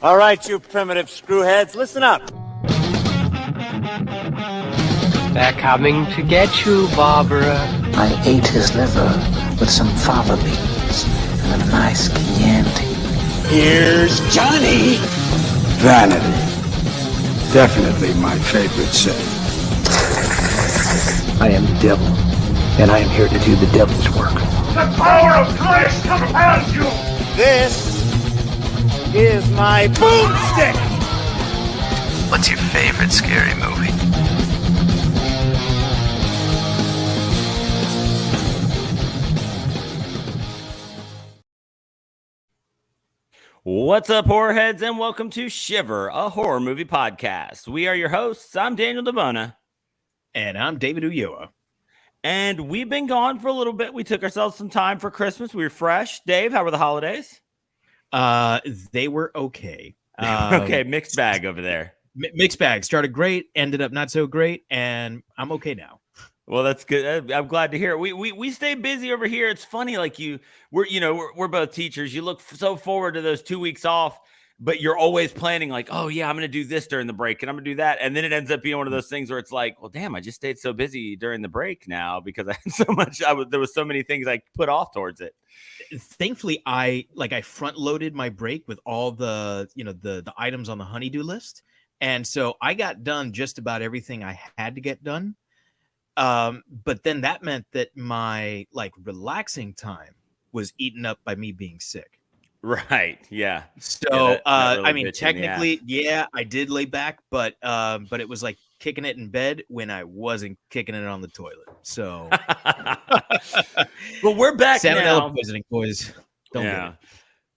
All right, you primitive screwheads, listen up. They're coming to get you, Barbara. I ate his liver with some fava beans and a nice Chianti. Here's Johnny. Vanity. Definitely my favorite sin. I am the devil, and I am here to do the devil's work. The power of Christ compels you. This is my boomstick. What's your favorite scary movie? What's up, horror heads, and welcome to Shiver, a horror movie podcast. We are your hosts. I'm Daniel DeBona. And I'm David Ulloa. And we've been gone for a little bit. We took ourselves some time for Christmas. We were fresh. Dave, how were the holidays? They were okay. Okay, mixed bag over there. Mixed bag. Started great, ended up not so great, and I'm okay now. Well, that's good. I'm glad to hear it. We stay busy over here. It's funny, like we're both teachers. You look so forward to those 2 weeks off, but you're always planning like, oh yeah, I'm going to do this during the break and I'm going to do that. And then it ends up being one of those things where it's like, well, damn, I just stayed so busy during the break now because I had so much, there was so many things I put off towards it. Thankfully, I front loaded my break with all the items on the honeydew list. And so I got done just about everything I had to get done. But then that meant that my relaxing time was eaten up by me being sick. Right. Yeah. So, that really I mean, technically, yeah, I did lay back, but it was like kicking it in bed when I wasn't kicking it on the toilet. So, but we're back now. Poisoning, boys. Don't get it.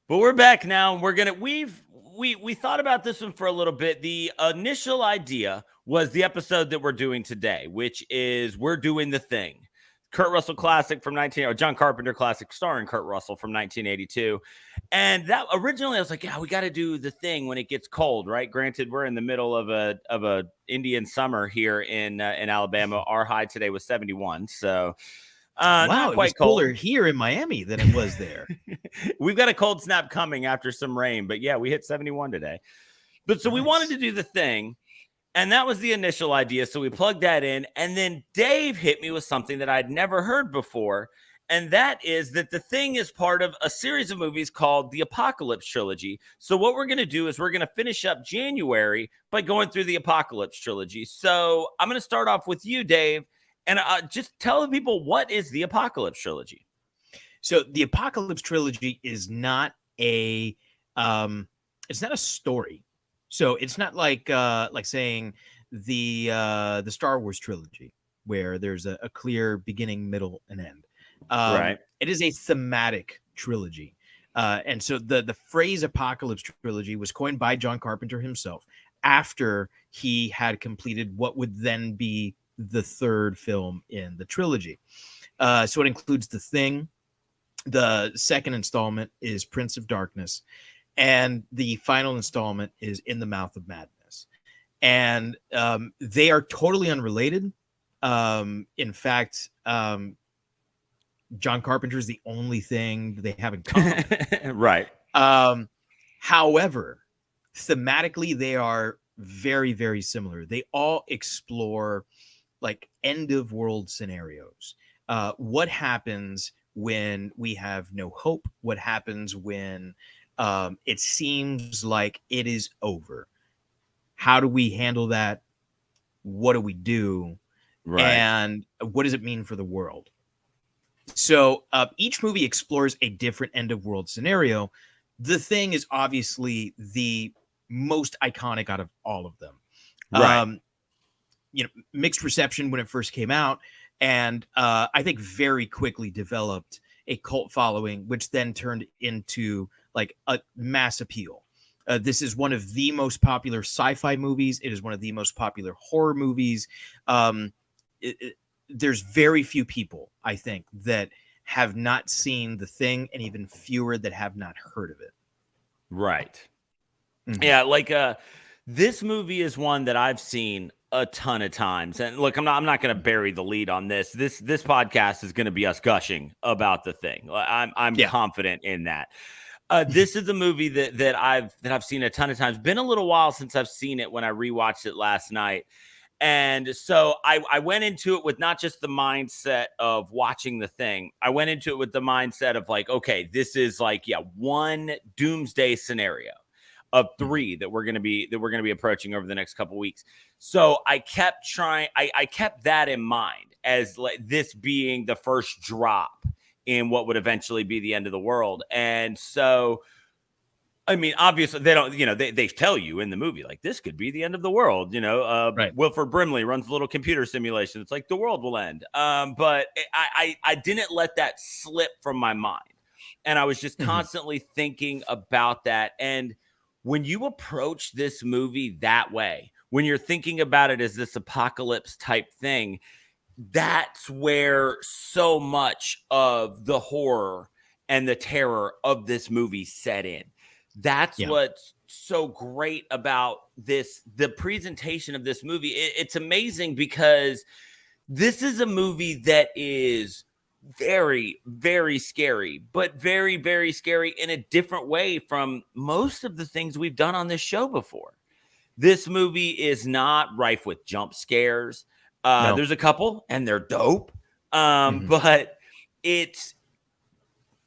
But we're back now. We thought about this one for a little bit. The initial idea was the episode that we're doing today, which is we're doing The Thing. Kurt Russell classic from John Carpenter classic starring Kurt Russell from 1982. And that originally I was like, yeah, we got to do The Thing when it gets cold, right? Granted, we're in the middle of a Indian summer here in Alabama. Our high today was 71. So wow, not it quite was cold cooler here in Miami than it was there. We've got a cold snap coming after some rain, but yeah, we hit 71 today. But so we wanted to do The Thing. And that was the initial idea. So we plugged that in. And then Dave hit me with something that I'd never heard before. And that is that The Thing is part of a series of movies called the Apocalypse Trilogy. So what we're going to do is we're going to finish up January by going through the Apocalypse Trilogy. So I'm going to start off with you, Dave, and just tell the people, what is the Apocalypse Trilogy? So the Apocalypse Trilogy is not it's not a story. So it's not like saying the Star Wars trilogy where there's a clear beginning, middle, and end. Right. It is a thematic trilogy. And so the phrase Apocalypse Trilogy was coined by John Carpenter himself after he had completed what would then be the third film in the trilogy. So it includes The Thing. The second installment is Prince of Darkness. And the final installment is In the Mouth of Madness. And they are totally unrelated. In fact, John Carpenter is the only thing they have in common. Right. However, thematically, they are very, very similar. They all explore end of world scenarios. What happens when we have no hope? What happens when it seems like it is over? How do we handle that? What do we do? Right. And what does it mean for the world? So each movie explores a different end of world scenario. The Thing is obviously the most iconic out of all of them. Right. Mixed reception when it first came out, and I think very quickly developed a cult following, which then turned into a mass appeal. This is one of the most popular sci-fi movies. It is one of the most popular horror movies. There's very few people, I think, that have not seen The Thing, and even fewer that have not heard of it. Right. Mm-hmm. Yeah, this movie is one that I've seen a ton of times. And look, I'm not going to bury the lead on this. This podcast is going to be us gushing about The Thing. I'm confident in that. This is a movie that I've seen a ton of times. Been a little while since I've seen it when I rewatched it last night. And so I went into it with not just the mindset of watching The Thing. I went into it with the mindset of like, okay, this is like, one doomsday scenario of three that we're gonna be approaching over the next couple weeks. So I kept trying. I kept that in mind as like this being the first drop in what would eventually be the end of the world. And so, I mean, obviously they don't, they tell you in the movie, like, this could be the end of the world. Right. Wilford Brimley runs a little computer simulation. It's like the world will end. But I didn't let that slip from my mind. And I was just constantly thinking about that. And when you approach this movie that way, when you're thinking about it as this apocalypse type thing, that's where so much of the horror and the terror of this movie set in. That's what's so great about this, the presentation of this movie. It's amazing because this is a movie that is very, very scary, but very, very scary in a different way from most of the things we've done on this show before. This movie is not rife with jump scares. No. There's a couple and they're dope. But it's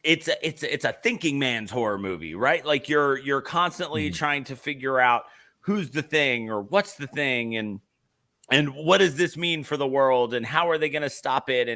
a thinking man's horror movie, right? Like you're constantly trying to figure out who's the thing or what's the thing and what does this mean for the world and how are they going to stop it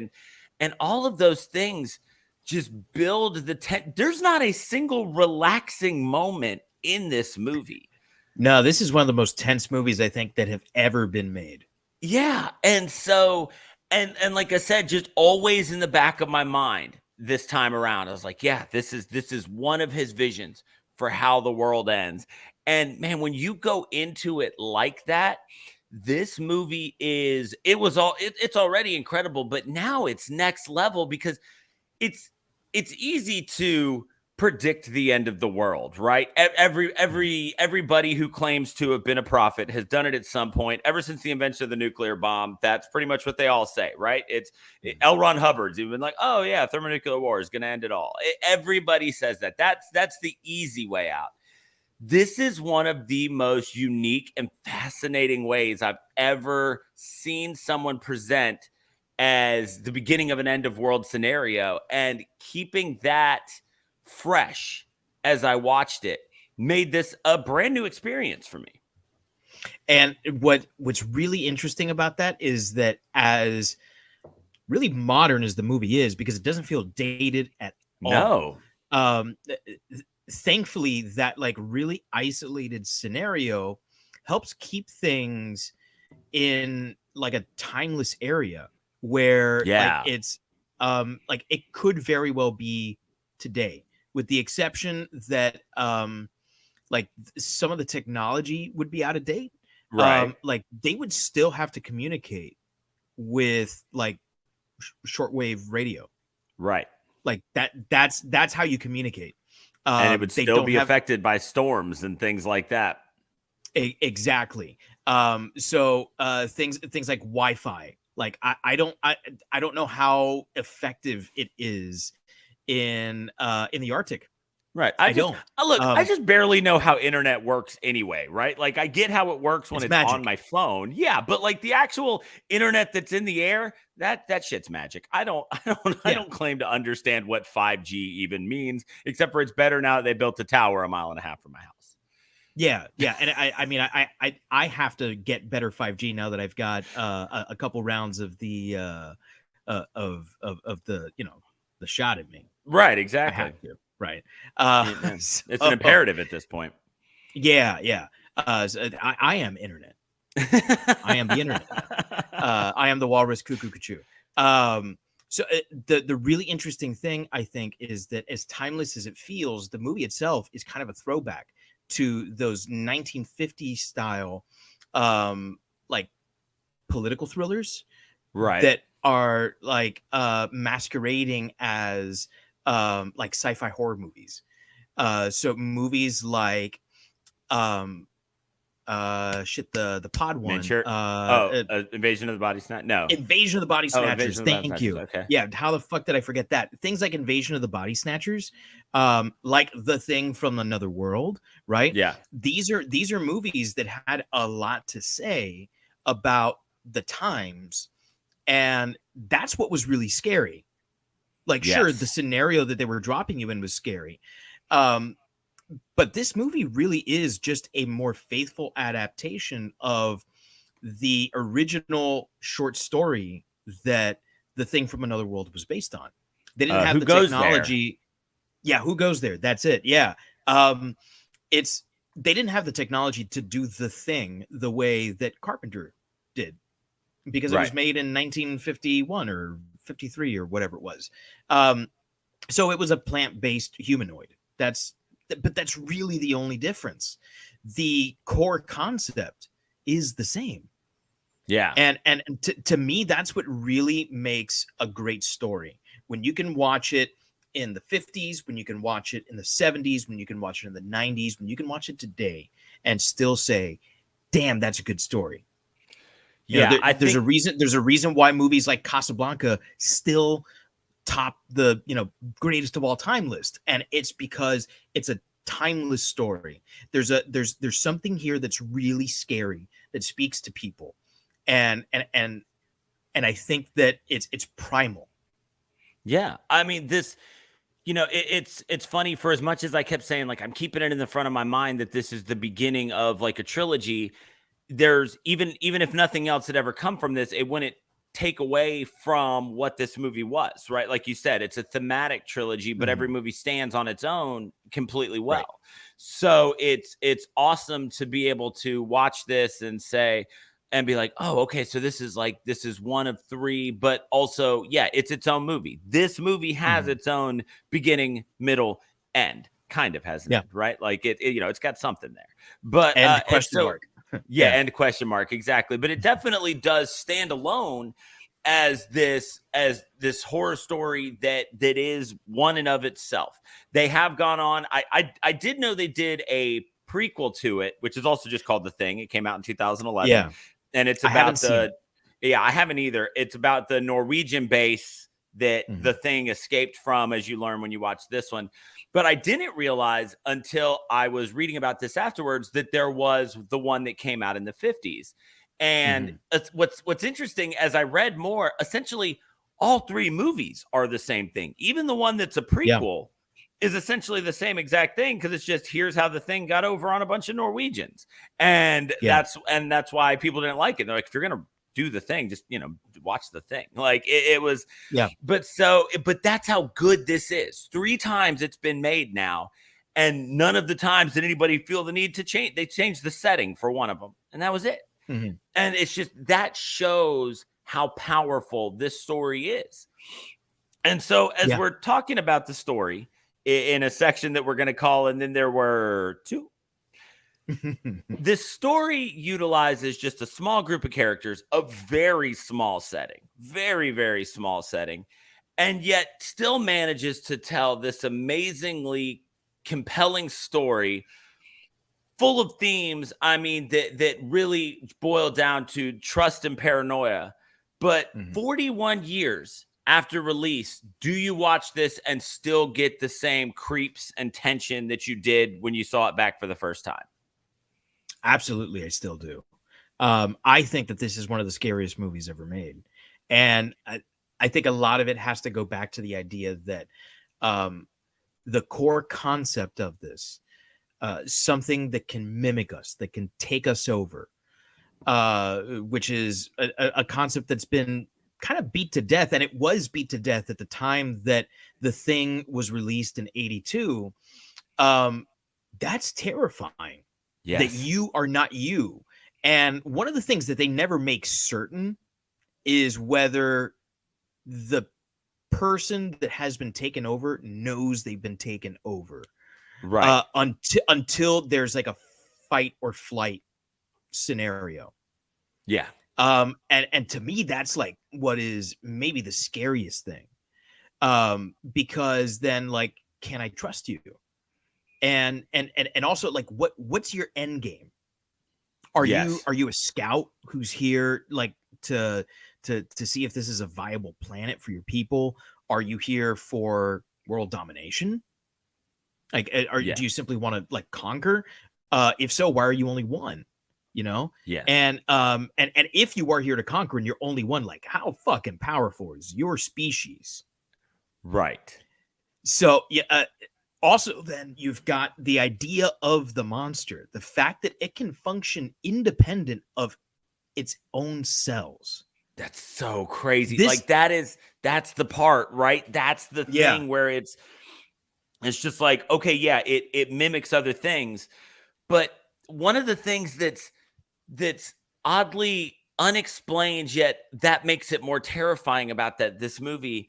and all of those things just build the there's not a single relaxing moment in this movie. No, this is one of the most tense movies I think that have ever been made. Yeah, and so and like I said, just always in the back of my mind this time around, I was like, yeah, this is one of his visions for how the world ends. And man, when you go into it like that, this movie it's already incredible, but now it's next level because it's easy to predict the end of the world, right? Everybody who claims to have been a prophet has done it at some point ever since the invention of the nuclear bomb. That's pretty much what they all say, right? It's L. Ron Hubbard's even like, oh yeah, thermonuclear war is going to end it all. Everybody says that. That's the easy way out. This is one of the most unique and fascinating ways I've ever seen someone present as the beginning of an end of world scenario, and keeping that fresh as I watched it made this a brand new experience for me. And what's really interesting about that is that as really modern as the movie is, because it doesn't feel dated at all. No. Thankfully, that like really isolated scenario helps keep things in like a timeless area where like it's like it could very well be today, with the exception that like some of the technology would be out of date. Right. Like they would still have to communicate with like shortwave radio. Right. Like that's how you communicate. And it would still be affected by storms and things like that. Exactly. So things like Wi-Fi, like I don't know how effective it is in the Arctic. Right. I just barely know how internet works anyway, right? Like I get how it works when it's on my phone. Yeah, but like the actual internet that's in the air, that shit's magic. I don't claim to understand what 5G even means, except for it's better now that they built a tower a mile and a half from my house. Yeah, and I mean I have to get better 5G now that I've got a couple rounds of the of the the shot at me. Right, exactly. I have to. Right. It's an imperative at this point. Yeah. So I am internet. I am the internet. I am the walrus cuckoo cuckoo. So the really interesting thing, I think, is that as timeless as it feels, the movie itself is kind of a throwback to those 1950s style like political thrillers, right, that are like masquerading as like sci-fi horror movies. So movies like the pod one. Invasion of the Body Snatchers. No, Invasion of the Body Snatchers. Invasion of the Body Thank Snatchers, you. okay. Yeah, how the fuck did I forget that? Things like Invasion of the Body Snatchers, like The Thing from Another World, right? Yeah. These are movies that had a lot to say about the times, and that's what was really scary. Like, sure, the scenario that they were dropping you in was scary. But this movie really is just a more faithful adaptation of the original short story that The Thing from Another World was based on. They didn't have the technology. Yeah, Who Goes There? That's it. Yeah. They didn't have the technology to do The Thing the way that Carpenter did, because it was made in 1951 or 53 or whatever it was. So it was a plant-based humanoid. But that's really the only difference. The core concept is the same. Yeah. And to me, that's what really makes a great story. When you can watch it in the 50s, when you can watch it in the 70s, when you can watch it in the 90s, when you can watch it today and still say, damn, that's a good story. There's a reason why movies like Casablanca still top the greatest of all time list, and it's because it's a timeless story. There's something here that's really scary that speaks to people, and I think that it's primal. Yeah, I mean this. It's funny, for as much as I kept saying, like, I'm keeping it in the front of my mind that this is the beginning of like a trilogy. There's even if nothing else had ever come from this, it wouldn't take away from what this movie was, right? Like you said, it's a thematic trilogy, but every movie stands on its own completely well. Right. So it's awesome to be able to watch this and say, and be like, oh, okay, so this is one of three, but also, yeah, it's its own movie. This movie has its own beginning, middle, end. Kind of has an end, right? Like it's got something there. But and question mark. Yeah, and question mark, exactly. But it definitely does stand alone as this horror story that is one and of itself. They have gone on. I did know they did a prequel to it, which is also just called The Thing. It came out in 2011. Yeah, and it's about I haven't either. It's about the Norwegian base that The Thing escaped from, as you learn when you watch this one. But I didn't realize until I was reading about this afterwards that there was the one that came out in the 50s. And what's interesting, as I read more, essentially all three movies are the same thing. Even the one that's a prequel is essentially the same exact thing, because it's just, here's how the Thing got over on a bunch of Norwegians. And that's why people didn't like it. They're like, if you're going to do The Thing, just watch The Thing. Like it was but that's how good this is. 3 times it's been made now, and none of the times did anybody feel the need to change. They changed the setting for one of them, and that was it. And it's just, that shows how powerful this story is. And so as we're talking about the story in a section that we're going to call, and then there were 2. This story utilizes just a small group of characters, a very small setting, very, very small setting, and yet still manages to tell this amazingly compelling story full of themes, I mean, that really boil down to trust and paranoia. But 41 years after release, do you watch this and still get the same creeps and tension that you did when you saw it back for the first time? Absolutely, I still do. I think that this is one of the scariest movies ever made. And I think a lot of it has to go back to the idea that the core concept of this, something that can mimic us, that can take us over, which is a concept that's been kind of beat to death. And it was beat to death at the time that The Thing was released in 1982. That's terrifying. Yes. That you are not you. And one of the things that they never make certain is whether the person that has been taken over knows they've been taken over. Right. Until there's like a fight or flight scenario. Yeah. And to me, that's like what is maybe the scariest thing. Because then, like, can I trust you? And also, like, what's your end game? Are Yes. you a scout who's here like to see if this is a viable planet for your people? Are you here for world domination? Like, Yeah. do you simply want to like conquer? If so, why are you only one? You know? Yes. And if you are here to conquer and you're only one, like how fucking powerful is your species? Right. So yeah. Also, then you've got the idea of the monster, the fact that it can function independent of its own cells. That's so crazy. Like that's the part, right? That's the thing where it's just like, okay, yeah, it mimics other things. But one of the things that's oddly unexplained, yet that makes it more terrifying about this movie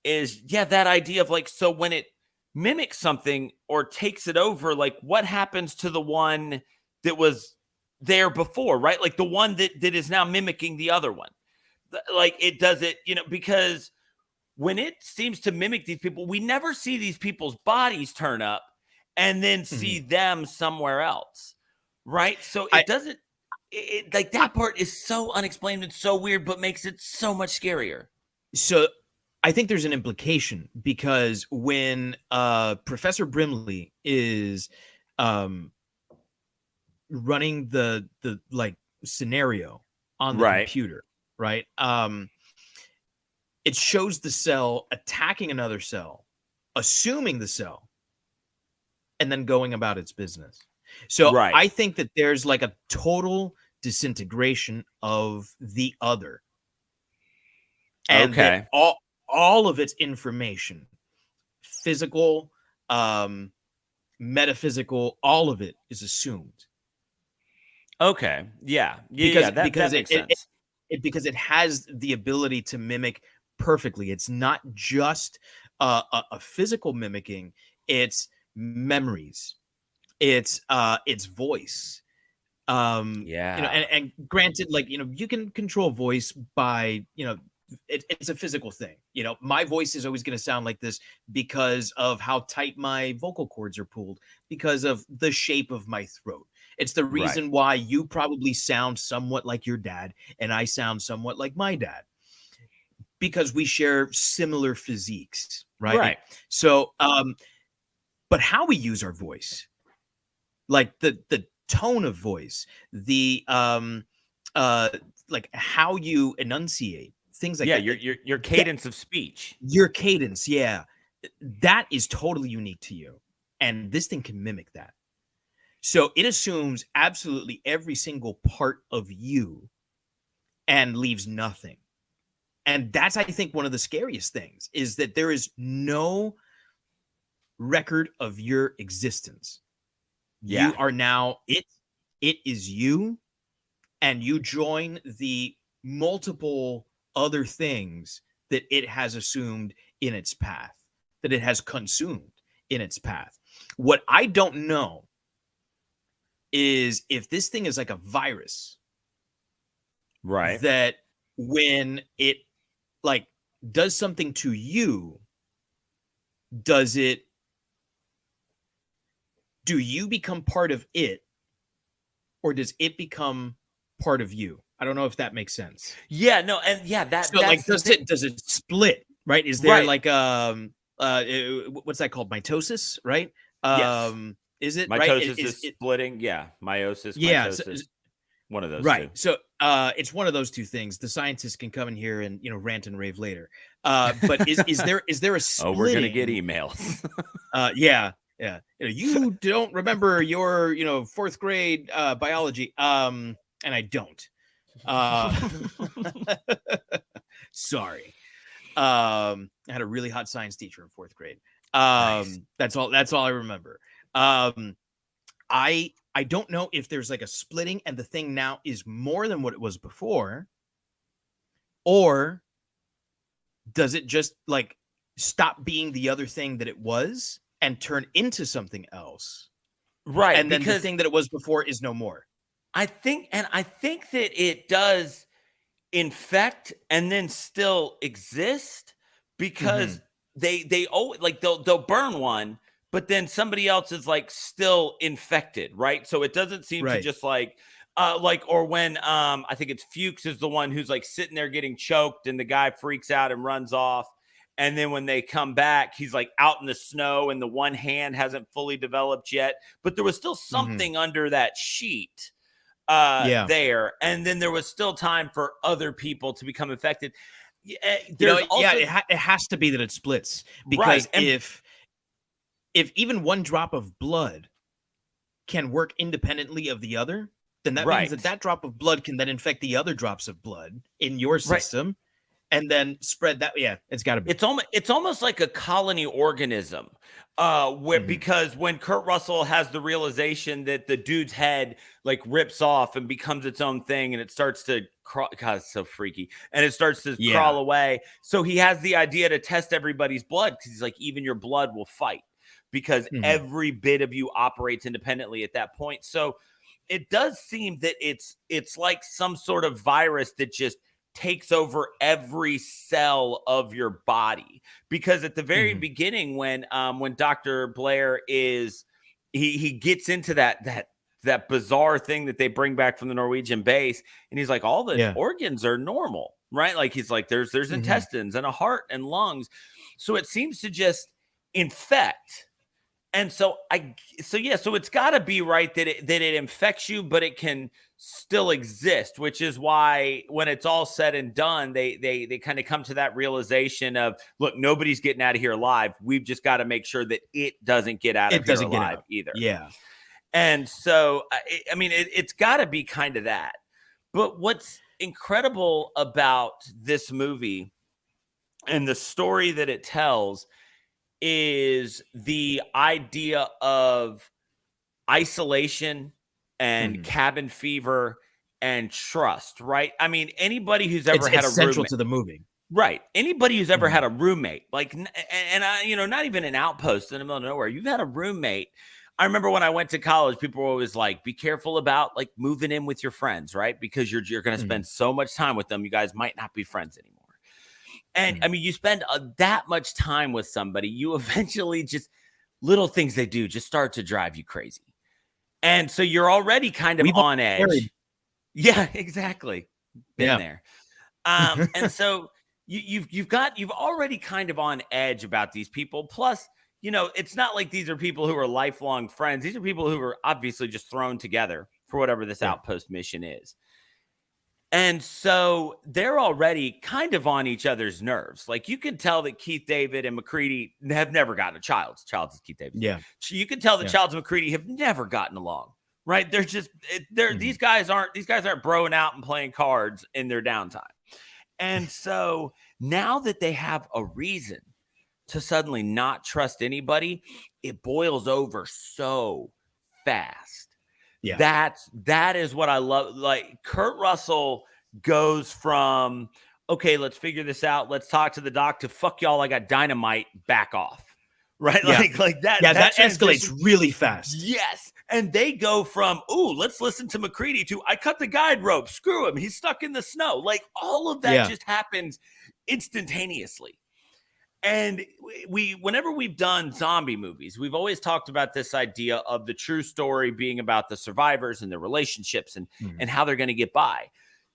is, that idea of like, so when it mimics something or takes it over, like what happens to the one that was there before, right? Like the one that is now mimicking the other one. Like it does it, because when it seems to mimic these people, we never see these people's bodies turn up and then see them somewhere else, right? So it doesn't, like that part is so unexplained and so weird, but makes it so much scarier. So I think there's an implication because when Professor Brimley is running the like scenario on the computer, right? It shows the cell attacking another cell, assuming the cell, and then going about its business. So I think that there's like a total disintegration of the other. And that all of its information, physical, metaphysical, all of it is assumed. Okay. Yeah. Because That makes sense. Because it has the ability to mimic perfectly. It's not just a physical mimicking, it's memories, it's voice. And granted, like, you can control voice by, it's a physical thing. My voice is always going to sound like this because of how tight my vocal cords are pulled, because of the shape of my throat. It's the reason why you probably sound somewhat like your dad and I sound somewhat like my dad, because we share similar physiques, right? So, but how we use our voice, like the tone of voice, the like how you enunciate, things like that. Your cadence of speech. Your cadence, that is totally unique to you. And this thing can mimic that. So it assumes absolutely every single part of you and leaves nothing. And that's, I think, one of the scariest things is that there is no record of your existence. You are now it. It is you. And you join the multiple other things that it has assumed in its path, that it has consumed in its path. What I don't know is if this thing is like a virus, right? That when it like does something to you, do you become part of it, or does it become part of you? I don't know if that makes sense. Yeah, no, and that's like does it split, right? Is there like what's that called? Mitosis, right? Yes. Is it mitosis right? is splitting? Yeah, meiosis. Yeah, mitosis. One of those, right? Two. So it's one of those two things. The scientists can come in here and rant and rave later. But is there a splitting? Oh, we're gonna get emails. Yeah. You don't remember your fourth grade biology, and I don't. Sorry. I had a really hot science teacher in fourth grade. Nice. That's all I remember. I don't know if there's like a splitting and the thing now is more than what it was before, or does it just like stop being the other thing that it was and turn into something else, right? And then the thing that it was before is no more. I think that it does infect and then still exist, because they always like they'll burn one, but then somebody else is like still infected, right? So it doesn't seem to just like Or when I think it's Fuchs is the one who's like sitting there getting choked and the guy freaks out and runs off. And then when they come back, he's like out in the snow and the one hand hasn't fully developed yet. But there was still something under that sheet there. And then there was still time for other people to become infected. It has to be that it splits. Because if even one drop of blood can work independently of the other, then that means that drop of blood can then infect the other drops of blood in your system. And then spread that. Yeah, it's got to be. It's almost like a colony organism, because when Kurt Russell has the realization that the dude's head like rips off and becomes its own thing, and it starts to crawl. God, it's so freaky, and it starts to crawl away. So he has the idea to test everybody's blood because he's like, even your blood will fight because every bit of you operates independently at that point. So it does seem that it's like some sort of virus that just takes over every cell of your body, because at the very beginning when Dr. Blair is he gets into that bizarre thing that they bring back from the Norwegian base, and he's like, all the organs are normal, right? Like he's like, there's intestines and a heart and lungs, so it seems to just infect. And so it's got to be right that it infects you, but it can still exist, which is why when it's all said and done, they kind of come to that realization of, look, nobody's getting out of here alive. We've just got to make sure that it doesn't get out of here alive either. Yeah. And so, it's got to be kind of that. But what's incredible about this movie and the story that it tells is the idea of isolation and cabin fever and trust, right? I mean, anybody who's ever had a central roommate, to the movie, right? Anybody who's ever had a roommate, like, and I, not even an outpost in the middle of nowhere, you've had a roommate. I remember when I went to college, people were always like, be careful about like moving in with your friends, right? Because you're going to spend so much time with them. You guys might not be friends anymore. And I mean, you spend that much time with somebody, you eventually just little things they do just start to drive you crazy. And so you're already kind of on edge. Yeah, exactly. Been there. And so you've already kind of on edge about these people. Plus, it's not like these are people who are lifelong friends. These are people who are obviously just thrown together for whatever this outpost mission is. And so they're already kind of on each other's nerves. Like you can tell that Keith David and McCready have never gotten a Childs is Keith David. Yeah. So you can tell that Childs and McCready have never gotten along, right? They're just, these guys aren't broing out and playing cards in their downtime. And so now that they have a reason to suddenly not trust anybody, it boils over so fast. Yeah, that is what I love. Like Kurt Russell goes from, okay, let's figure this out, let's talk to the doc, to fuck y'all, I got dynamite, back off. Right? Yeah. Like that. Yeah, that escalates really fast. Yes. And they go from, ooh, let's listen to McCready, to I cut the guide rope, screw him, he's stuck in the snow. Like all of that just happens instantaneously. And whenever we've done zombie movies, we've always talked about this idea of the true story being about the survivors and their relationships and how they're going to get by.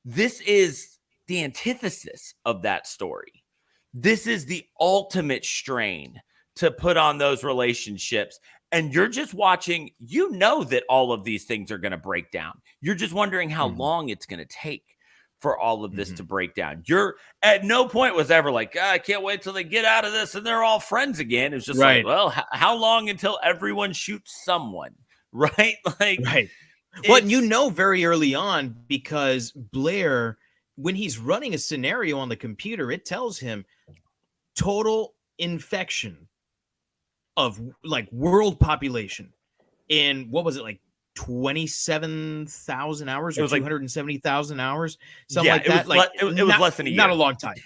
This is the antithesis of that story. This is the ultimate strain to put on those relationships. And you're just watching, that all of these things are going to break down. You're just wondering how long it's going to take for all of this to break down. You're at no point was ever like, I can't wait till they get out of this and they're all friends again. It's just like, well, how long until everyone shoots someone, right? Well, very early on, because Blair, when he's running a scenario on the computer, it tells him total infection of like world population in, what was it, like 27,000 hours or 270,000 hours, something like that. It was less than a year. Not a long time.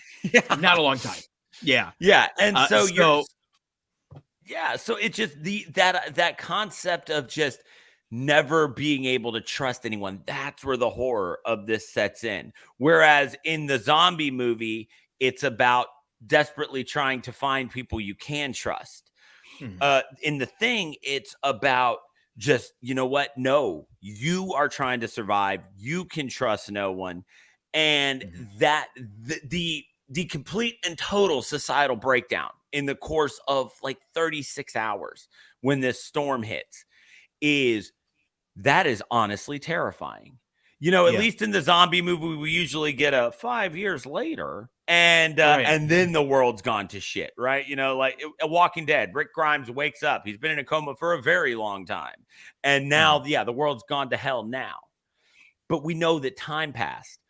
Not a long time. Yeah. And so so it's just that concept of just never being able to trust anyone. That's where the horror of this sets in. Whereas in the zombie movie, it's about desperately trying to find people you can trust. In The Thing, it's about just, you know what? No, you are trying to survive. You can trust no one. And that the complete and total societal breakdown in the course of like 36 hours when this storm hits is honestly terrifying. You know, at least in the zombie movie, we usually get a 5 years later, and then the world's gone to shit, right? You know, like a Walking Dead, Rick Grimes wakes up. He's been in a coma for a very long time. And now, the world's gone to hell now. But we know that time passed.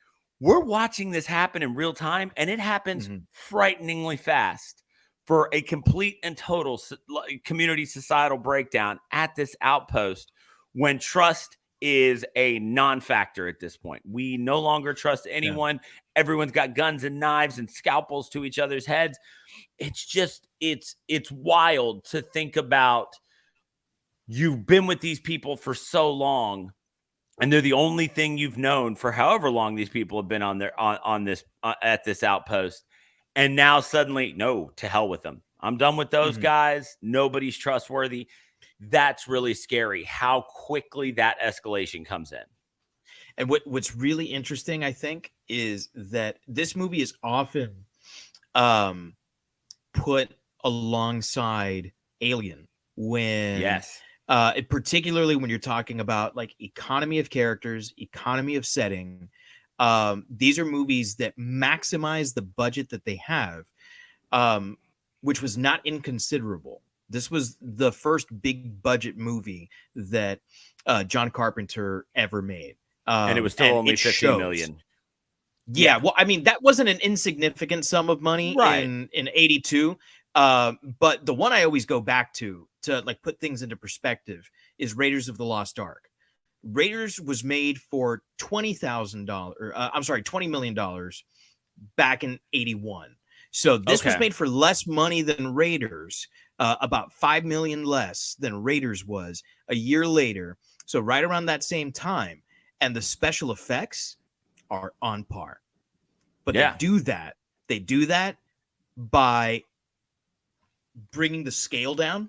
We're watching this happen in real time, and it happens frighteningly fast for a complete and total community societal breakdown at this outpost when trust is a non-factor at this point. We no longer trust anyone. Everyone's got guns and knives and scalpels to each other's heads. It's just, it's wild to think about. You've been with these people for so long, and they're the only thing you've known for however long these people have been at this outpost. And now suddenly, no, to hell with them. I'm done with those guys. Nobody's trustworthy. That's really scary how quickly that escalation comes in. And what's really interesting, I think, is that this movie is often put alongside Alien when particularly when you're talking about like economy of characters, economy of setting. These are movies that maximize the budget that they have, which was not inconsiderable. This was the first big budget movie that John Carpenter ever made. And it was still only $15 million. Yeah, well, I mean, that wasn't an insignificant sum of money in 82. But the one I always go back to like put things into perspective is Raiders of the Lost Ark. Raiders was made for $20 million back in 81. So this was made for less money than Raiders, about $5 million less than Raiders was a year later. So right around that same time, and the special effects are on par. But they do that by bringing the scale down.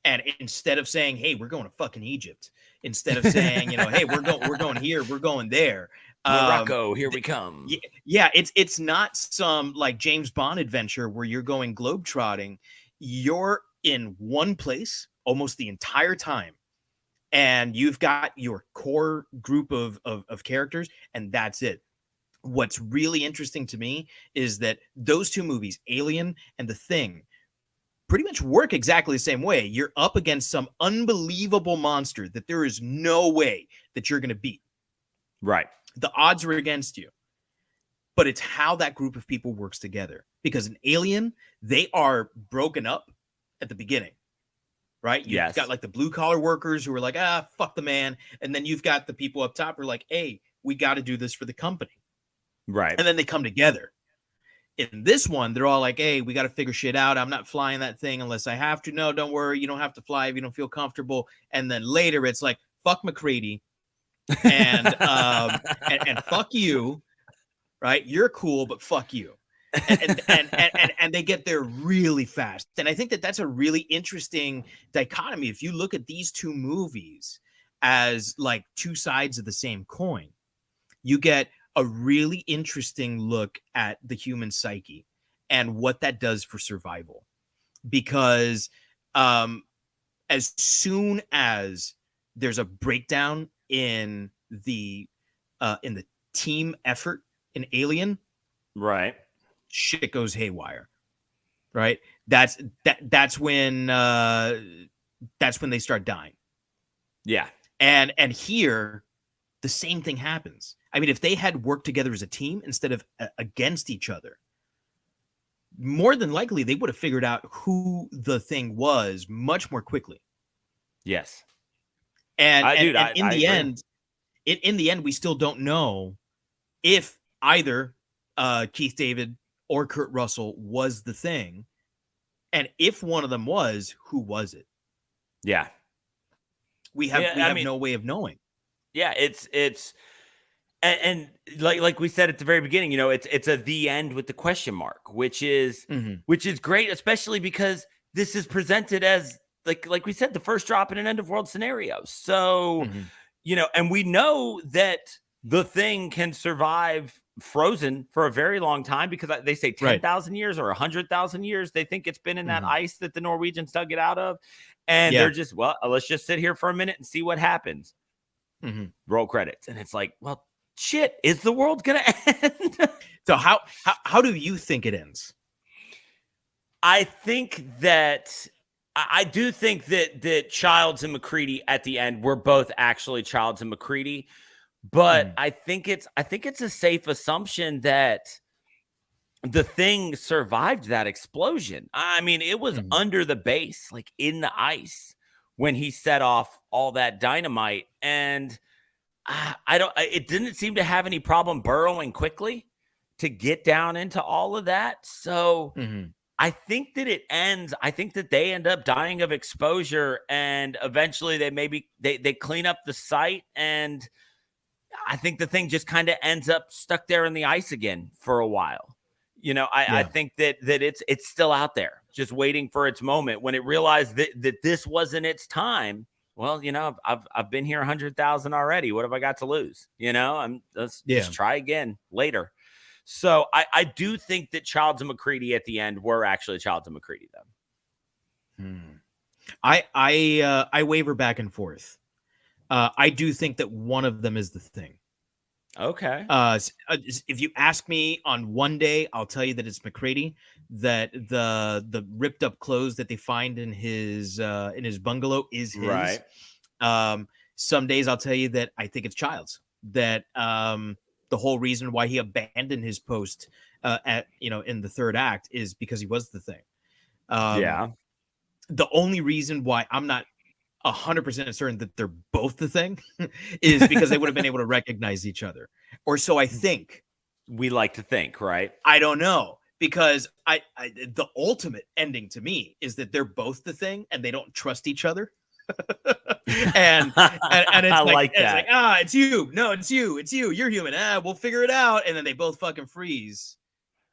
And instead of saying, "Hey, we're going to fucking Egypt," instead of saying, you know, "Hey, we're going here, we're going there." Morocco, here we come. Yeah, it's not some like James Bond adventure where you're going globetrotting. You're in one place almost the entire time, and you've got your core group of characters, and that's it. What's really interesting to me is that those two movies, Alien and The Thing, pretty much work exactly the same way. You're up against some unbelievable monster that there is no way that you're going to beat. Right. The odds are against you. But it's how that group of people works together. Because in Alien, they are broken up at the beginning. Right? You've got like the blue collar workers who are like, fuck the man. And then you've got the people up top who are like, hey, we got to do this for the company. Right. And then they come together. In this one, they're all like, hey, we got to figure shit out. I'm not flying that thing unless I have to. No, don't worry. You don't have to fly if you don't feel comfortable. And then later it's like, fuck McCready and fuck you. Right? You're cool, but fuck you. And they get there really fast. And I think that that's a really interesting dichotomy. If you look at these two movies as like two sides of the same coin, you get a really interesting look at the human psyche and what that does for survival. Because as soon as there's a breakdown in the team effort in Alien, right, shit goes haywire. Right? That's when they start dying. Yeah. And here the same thing happens. I mean, if they had worked together as a team instead of against each other, more than likely they would have figured out who the thing was much more quickly. Yes. And in the end, we still don't know if either Keith David or Kurt Russell was the thing. And if one of them was, who was it? Yeah. We have no way of knowing. Yeah, it's and like we said at the very beginning, you know, it's the end with the question mark, which is great, especially because this is presented as like we said, the first drop in an end of world scenario. So, Mhm. and we know that the thing can survive frozen for a very long time because they say 10,000 years or 100,000 years. They think it's been in that ice that the Norwegians dug it out of. And they're just, let's just sit here for a minute and see what happens. Roll credits. And it's like, well, shit, is the world going to end? So how do you think it ends? I think that I do think that Childs and McCready at the end were both actually Childs and McCready, but I think it's a safe assumption that the thing survived that explosion. I mean, it was under the base, like in the ice, when he set off all that dynamite, and it didn't seem to have any problem burrowing quickly to get down into all of that. So I think that it ends. I think that they end up dying of exposure, and eventually they clean up the site, and I think the thing just kind of ends up stuck there in the ice again for a while. I think that it's still out there, just waiting for its moment. When it realized that this wasn't its time, well, I've been here 100,000 already. What have I got to lose? Let's just try again later. So I do think that Childs and McCready at the end were actually Childs and McCready, though. I waver back and forth. I do think that one of them is the thing. Okay. If you ask me on one day, I'll tell you that it's McCready. That the ripped up clothes that they find in his bungalow is his. Right. Some days I'll tell you that I think it's Childs. That the whole reason why he abandoned his post in the third act is because he was the thing. The only reason why I'm not 100% certain that they're both the thing is because they would have been able to recognize each other, or so I think. We like to think, right? I don't know, because the ultimate ending to me is that they're both the thing and they don't trust each other. and it's like that. It's you. No, it's you. You're human. We'll figure it out. And then they both fucking freeze.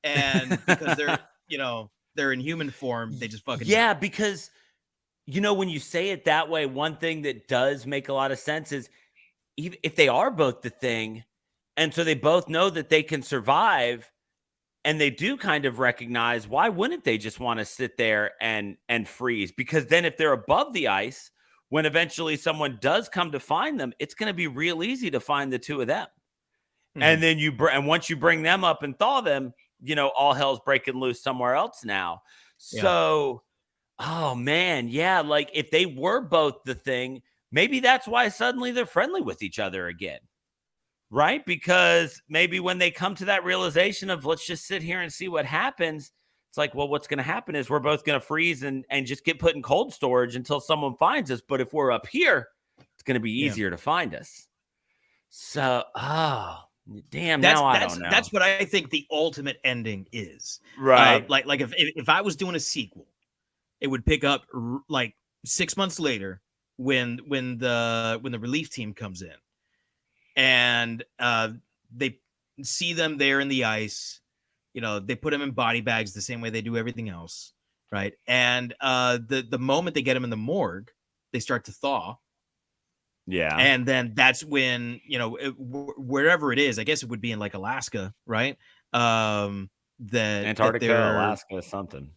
And because they're in human form, they just fucking because when you say it that way, one thing that does make a lot of sense is even if they are both the thing, and so they both know that they can survive, and they do kind of recognize, why wouldn't they just want to sit there and freeze? Because then if they're above the ice, when eventually someone does come to find them, it's going to be real easy to find the two of them. And then and once you bring them up and thaw them, all hell's breaking loose somewhere else now. So, oh man, like if they were both the thing, maybe that's why suddenly they're friendly with each other again. Right? Because maybe when they come to that realization of, let's just sit here and see what happens, it's like, well, what's going to happen is we're both going to freeze and just get put in cold storage until someone finds us. But if we're up here, it's going to be easier to find us. So, damn, now I don't know. That's what I think the ultimate ending is. Right. Like if I was doing a sequel, it would pick up like 6 months later when the relief team comes in, and they see them there in the ice. They put them in body bags the same way they do everything else, right? And the moment they get them in the morgue, they start to thaw. Yeah. And then that's when, wherever it is, I guess it would be in like Alaska, right? Antarctica, Alaska, something.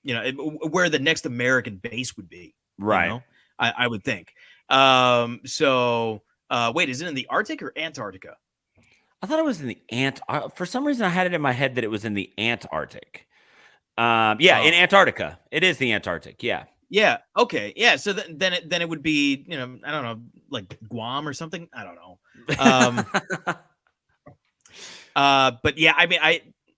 Where the next American base would be. Right. I would think. So wait, is it in the Arctic or Antarctica? I thought it was in the for some reason I had it in my head that it was in the Antarctic. In Antarctica. It is the Antarctic. Yeah. Yeah. Okay. Yeah. So then it would be, I don't know, like Guam or something. I don't know. But yeah, I mean,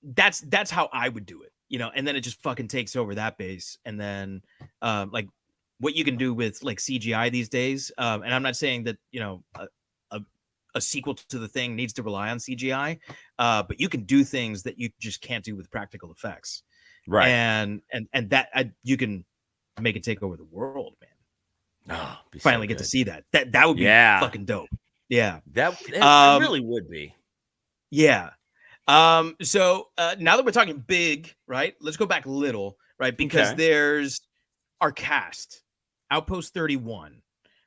that's how I would do it, and then it just fucking takes over that base. And then, like what you can do with like CGI these days. And I'm not saying that, a sequel to the thing needs to rely on CGI, but you can do things that you just can't do with practical effects. Right. And that you can make it take over the world, man. Oh, finally get to see that. That would be fucking dope. Yeah. That really would be. Yeah. So now that we're talking big, right? Let's go back a little, right? Because there's our cast, Outpost 31,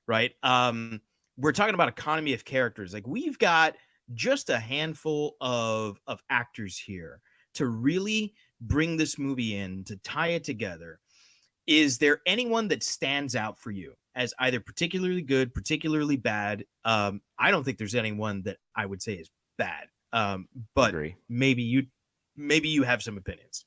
right? We're talking about economy of characters. Like, we've got just a handful of actors here to really bring this movie in, to tie it together. Is there anyone that stands out for you as either particularly good, particularly bad? I don't think there's anyone that I would say is bad. But Agree. maybe you have some opinions.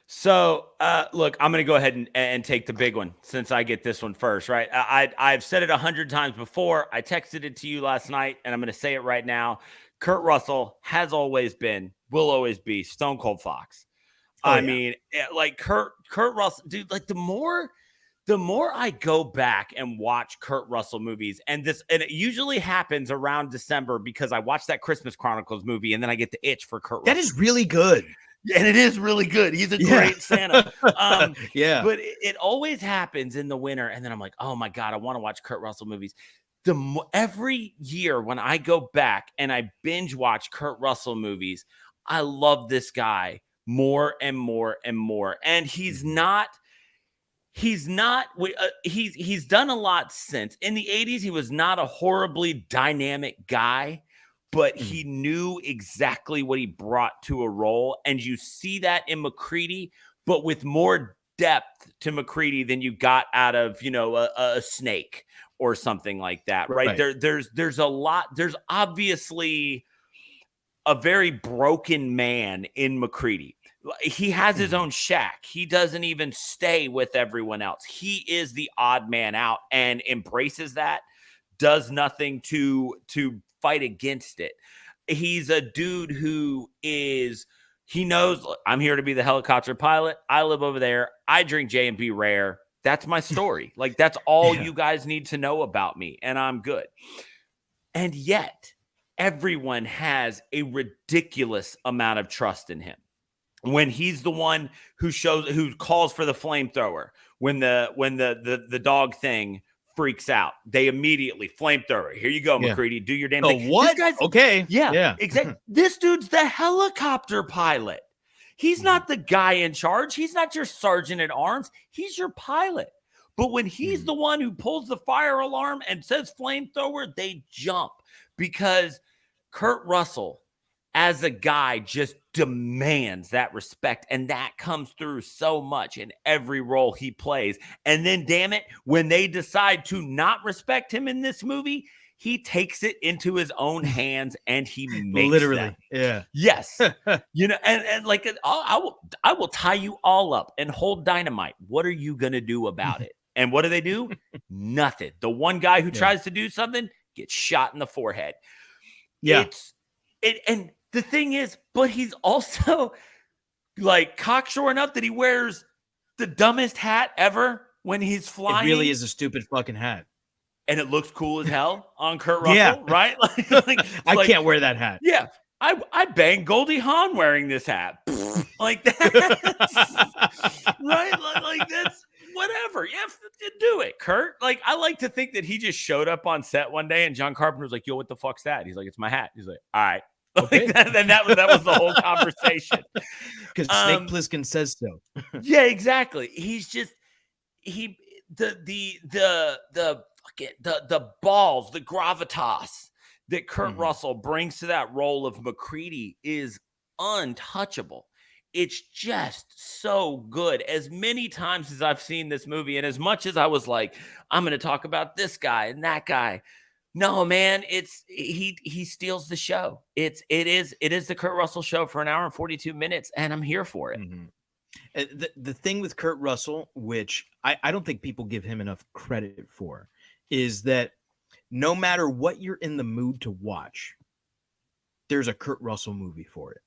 So, look, I'm going to go ahead and take the big one since I get this one first, right? I've said it 100 times before. I texted it to you last night, and I'm going to say it right now. Kurt Russell has always been, will always be Stone Cold Fox. I mean, like Kurt Russell, dude, like the more I go back and watch Kurt Russell movies, and it usually happens around December because I watch that Christmas Chronicles movie and then I get the itch for Kurt Russell. That is really good. And it is really good. He's a great Santa. Yeah. But it always happens in the winter. And then I'm like, oh my God, I want to watch Kurt Russell movies. Every year when I go back and I binge watch Kurt Russell movies, I love this guy more and more and more. And he's done a lot since. In the 80s, he was not a horribly dynamic guy, but he knew exactly what he brought to a role. And you see that in McCready, but with more depth to McCready than you got out of, a Snake or something like that, right? There's a lot. There's obviously a very broken man in McCready. He has his own shack. He doesn't even stay with everyone else. He is the odd man out and embraces that, does nothing to fight against it. He's a dude who he knows, I'm here to be the helicopter pilot. I live over there. I drink J&B Rare. That's my story. Like, that's all you guys need to know about me, and I'm good. And yet, everyone has a ridiculous amount of trust in him. When he's the one who calls for the flamethrower, when the dog thing freaks out, they immediately flamethrower. Here you go, McCready. Do your damn thing. What? Okay. Yeah. Exactly. This dude's the helicopter pilot. He's not the guy in charge. He's not your sergeant at arms. He's your pilot. But when he's the one who pulls the fire alarm and says flamethrower, they jump, because Kurt Russell, as a guy, just demands that respect. And that comes through so much in every role he plays. And then, damn it, when they decide to not respect him in this movie, he takes it into his own hands and he makes literally them. Yeah. Yes. And like, I will tie you all up and hold dynamite. What are you going to do about it? And what do? Nothing. The one guy who tries to do something gets shot in the forehead. Yeah. And the thing is, but he's also like cocksure enough that he wears the dumbest hat ever when he's flying. It really is a stupid fucking hat. And it looks cool as hell on Kurt Russell, right? I can't wear that hat. Yeah. I banged Goldie Hawn wearing this hat. Like that. Right? Like that's whatever. Yeah, do it, Kurt. Like, I like to think that he just showed up on set one day and John Carpenter was like, yo, what the fuck's that? He's like, it's my hat. He's like, all right. Okay. Then that was the whole conversation. Because Snake Plissken says so. Yeah, exactly. He's just the balls, the gravitas that Kurt Russell brings to that role of McCready is untouchable. It's just so good. As many times as I've seen this movie, and as much as I was like, I'm going to talk about this guy and that guy. No, man, he steals the show. It is the Kurt Russell show for an hour and 42 minutes, and I'm here for it. The thing with Kurt Russell, which I don't think people give him enough credit for, is that no matter what you're in the mood to watch, there's a Kurt Russell movie for it.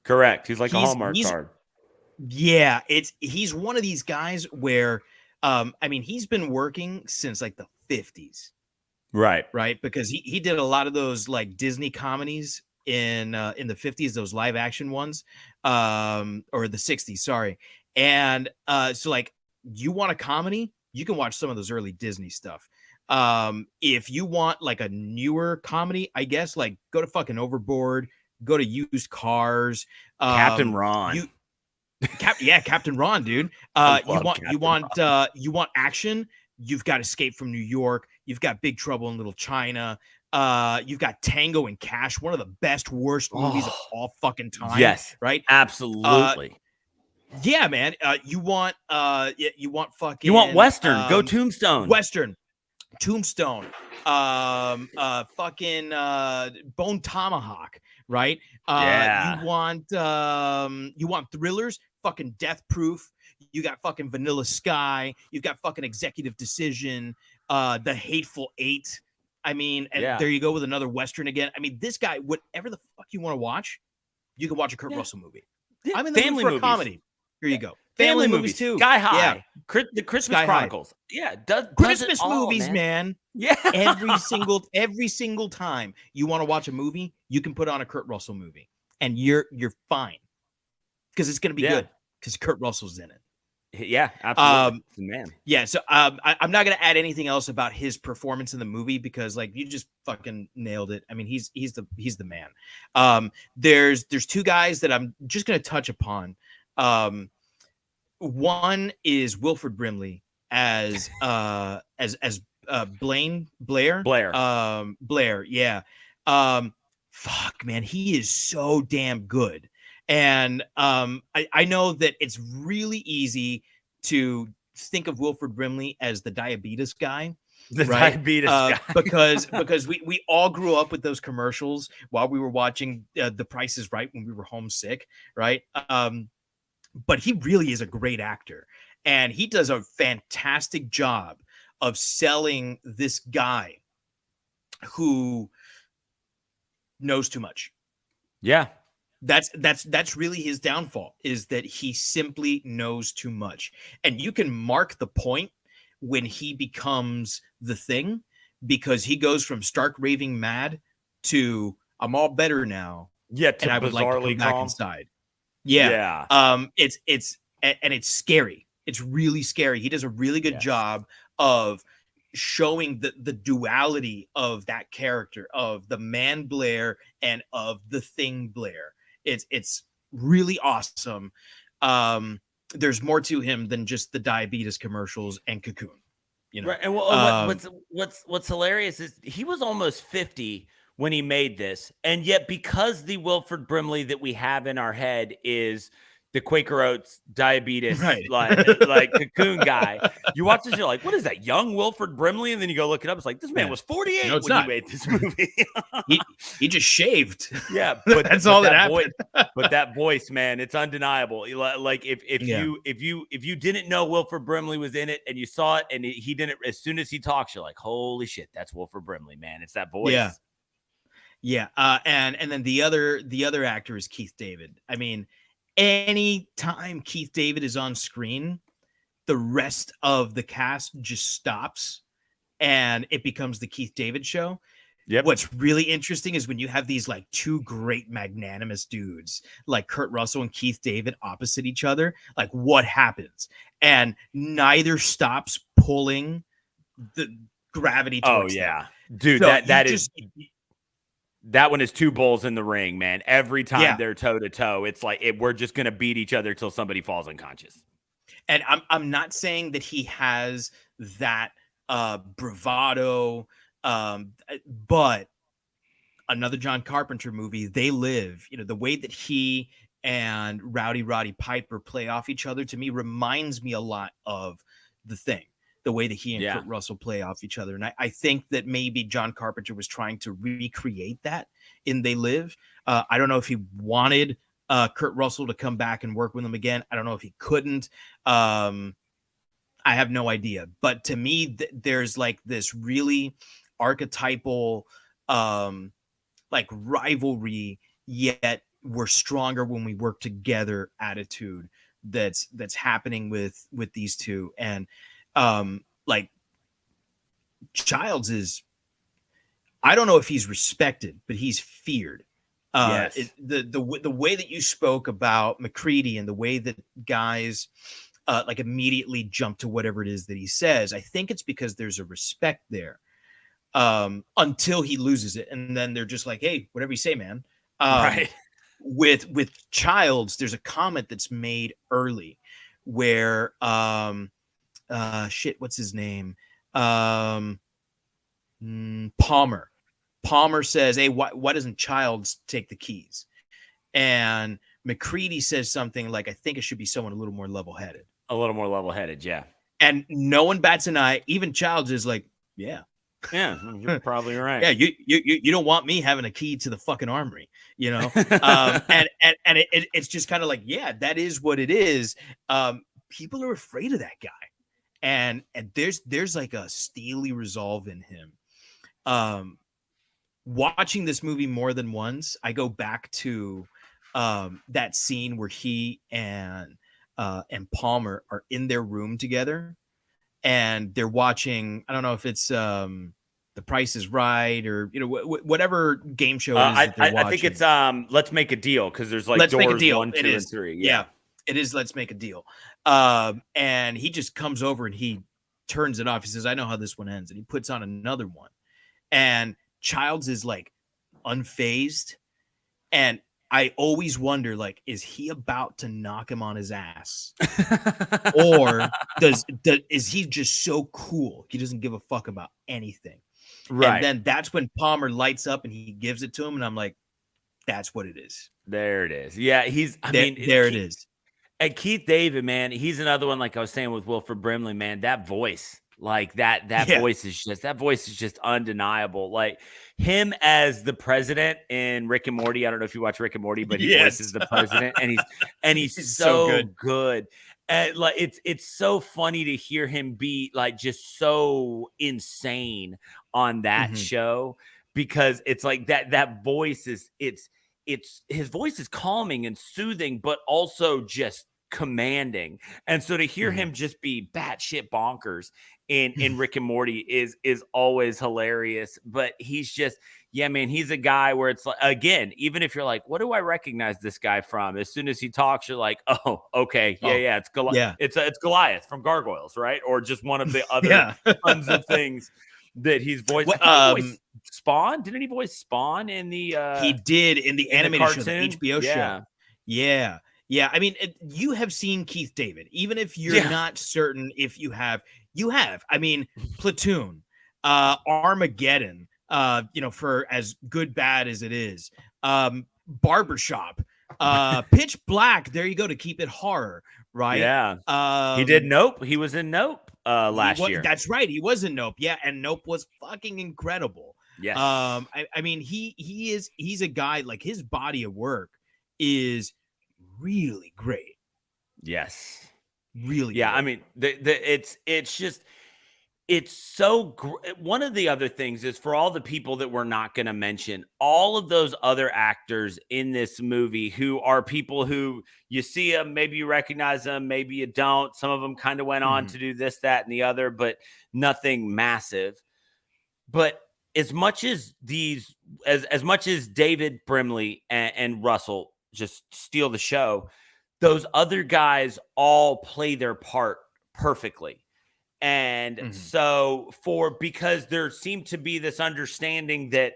Correct. He's like a Hallmark card. Yeah, he's one of these guys where, he's been working since like the 50s. Right. Because he did a lot of those like Disney comedies in the 50s, those live action ones, or the 60s, sorry. And so like, you want a comedy, you can watch some of those early Disney stuff. If you want like a newer comedy, I guess, like go to fucking Overboard, go to Used Cars, Captain Ron. Captain Ron, dude. You want action, You've got Escape from New York. You've got Big Trouble in Little China. You've got Tango and Cash, one of the best, worst movies of all fucking time. Yes, right? absolutely. Yeah, man. You want fucking. You want Western? Go Tombstone. Western, Tombstone. Fucking Bone Tomahawk. Right. Yeah. You want thrillers? Fucking Death Proof. You got fucking Vanilla Sky. You've got fucking Executive Decision. The Hateful Eight. I mean, and there you go with another Western again. I mean, this guy, whatever the fuck you want to watch, you can watch a Kurt Russell movie. I'm in the mood for a comedy. Here you go. Family movies too. Sky High. Yeah. The Christmas Sky Chronicles. High. Yeah. Does Christmas all, movies, man. Yeah. every single time you want to watch a movie, you can put on a Kurt Russell movie and you're fine. Because it's going to be good because Kurt Russell's in it. Yeah, absolutely. Man. Yeah, so I'm not going to add anything else about his performance in the movie because like you just fucking nailed it. I mean, he's the man. There's two guys that I'm just going to touch upon. One is Wilford Brimley as Blair. Blair, yeah. Fuck, man, he is so damn good. And I know that it's really easy to think of Wilford Brimley as the diabetes guy. Diabetes guy. because we all grew up with those commercials while we were watching The Price is Right when we were homesick, right? But he really is a great actor. And he does a fantastic job of selling this guy who knows too much. Yeah. That's really his downfall, is that he simply knows too much. And you can mark the point when he becomes the Thing, because he goes from stark raving mad to I'm all better now. Yeah, and I would like to come back inside. Yeah. It's scary. It's really scary. He does a really good job of showing the duality of that character, of the man Blair and of the Thing Blair. It's really awesome. There's more to him than just the diabetes commercials and Cocoon, you know. Right. And what's hilarious is he was almost 50 when he made this, and yet because the Wilford Brimley that we have in our head is the Quaker Oats diabetes, like Cocoon guy, you watch this, you're like, what is that, young Wilford Brimley? And then you go look it up. It's like, this man was 48 when he made this movie. he just shaved. Yeah, but that's all that happened. But that voice, man, it's undeniable. Like if you didn't know Wilford Brimley was in it and you saw it and he didn't, as soon as he talks, you're like, holy shit, that's Wilford Brimley, man. It's that voice. Yeah. And then the other actor is Keith David. I mean, anytime Keith David is on screen, the rest of the cast just stops and it becomes the Keith David show. Yep. What's really interesting is when you have these like two great magnanimous dudes like Kurt Russell and Keith David opposite each other, like what happens? And neither stops pulling the gravity towards them. Dude, so that one is two bulls in the ring, man. Every time they're toe to toe, it's like we're just gonna beat each other till somebody falls unconscious. And I'm not saying that he has that bravado, but another John Carpenter movie, They Live. You know, the way that he and Rowdy Roddy Piper play off each other to me reminds me a lot of The Thing. The way that he and Kurt Russell play off each other. And I think that maybe John Carpenter was trying to recreate that in They Live. I don't know if he wanted Kurt Russell to come back and work with him again. I don't know if he couldn't. I have no idea. But to me, there's like this really archetypal like rivalry, yet we're stronger when we work together attitude that's happening with these two. And like Childs is, I don't know if he's respected, but he's feared. The way that you spoke about McCready and the way that guys like immediately jump to whatever it is that he says, I think it's because there's a respect there until he loses it. And then they're just like, hey, whatever you say, man. Right. With Childs, there's a comment that's made early where, what's his name? Palmer. Palmer says, "Hey, why doesn't Childs take the keys?" And McCready says something like, "I think it should be someone a little more level-headed." A little more level-headed, yeah. And no one bats an eye. Even Childs is like, "Yeah, yeah, you're probably right. Yeah, you don't want me having a key to the fucking armory, you know." It's just kind of like, yeah, that is what it is. People are afraid of that guy, and there's like a steely resolve in him. Watching this movie more than once, I go back to that scene where he and Palmer are in their room together, and they're watching. I don't know if it's The Price is Right or whatever game show it is that they're watching. I think it's Let's Make a Deal, because there's like Let's doors Make a Deal. 1, 2, and 3. Yeah, it is Let's Make a Deal. And he just comes over and he turns it off. He says, "I know how this one ends," and he puts on another one. And Childs is like unfazed, and I always wonder, like, is he about to knock him on his ass, or is he just so cool he doesn't give a fuck about anything? Right. And then that's when Palmer lights up and he gives it to him, and I'm like, that's what it is. There it is. Yeah, there it is. And Keith David, man, he's another one. Like I was saying with Wilford Brimley, man, that voice. Like that voice is just undeniable. Like him as the president in Rick and Morty. I don't know if you watch Rick and Morty, but he voices the president, and he's so good. And like it's so funny to hear him be like just so insane on that show, because it's like that voice is it's his voice is calming and soothing, but also just commanding. And so to hear him just be batshit bonkers in Rick and Morty is always hilarious. But he's just, yeah, man, he's a guy where it's like, again, even if you're like, what do I recognize this guy from? As soon as he talks, you're like, oh, okay, yeah, it's Goliath. Yeah. It's Goliath from Gargoyles, right? Or just one of the other tons of things that he's voiced. Spawn? Didn't he voice Spawn in the? He did in the animated show, the HBO show. Yeah. I mean, you have seen Keith David, even if you're not certain if you have. You have. I mean, Platoon, Armageddon. For as good bad as it is, Barbershop, Pitch Black. There you go, to keep it horror, right? Yeah. He did Nope. He was in Nope last year. That's right. He was in Nope. Yeah, and Nope was fucking incredible. Yes. I mean, he's a guy, like, his body of work is really great. Yes. Really. Yeah. Great. I mean, it's just. It's so one of the other things is, for all the people that we're not going to mention, all of those other actors in this movie who are people who you see them, maybe you recognize them, maybe you don't. Some of them kind of went on to do this, that, and the other, but nothing massive. But as much as as much as David Brimley and Russell just steal the show, those other guys all play their part perfectly. And so because there seemed to be this understanding that,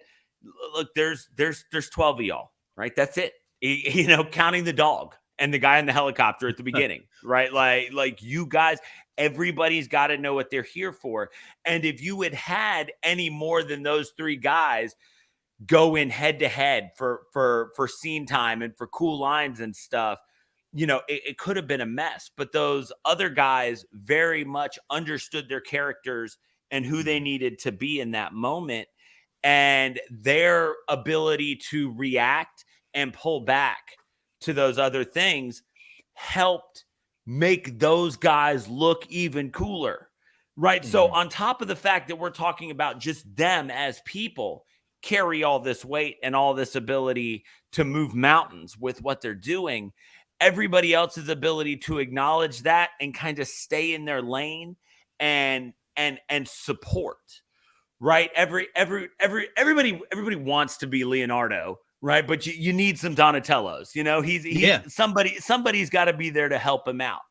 look, there's 12 of y'all, right? That's it. Counting the dog and the guy in the helicopter at the beginning, right? Like you guys, everybody's got to know what they're here for. And if you had any more than those three guys go in head to head for scene time and for cool lines and stuff, it could have been a mess. But those other guys very much understood their characters and who they needed to be in that moment. And their ability to react and pull back to those other things helped make those guys look even cooler, right? So on top of the fact that we're talking about just them as people carry all this weight and all this ability to move mountains with what they're doing, everybody else's ability to acknowledge that and kind of stay in their lane and support, right? Everybody wants to be Leonardo, right? But you need some Donatellos, he's somebody's got to be there to help him out.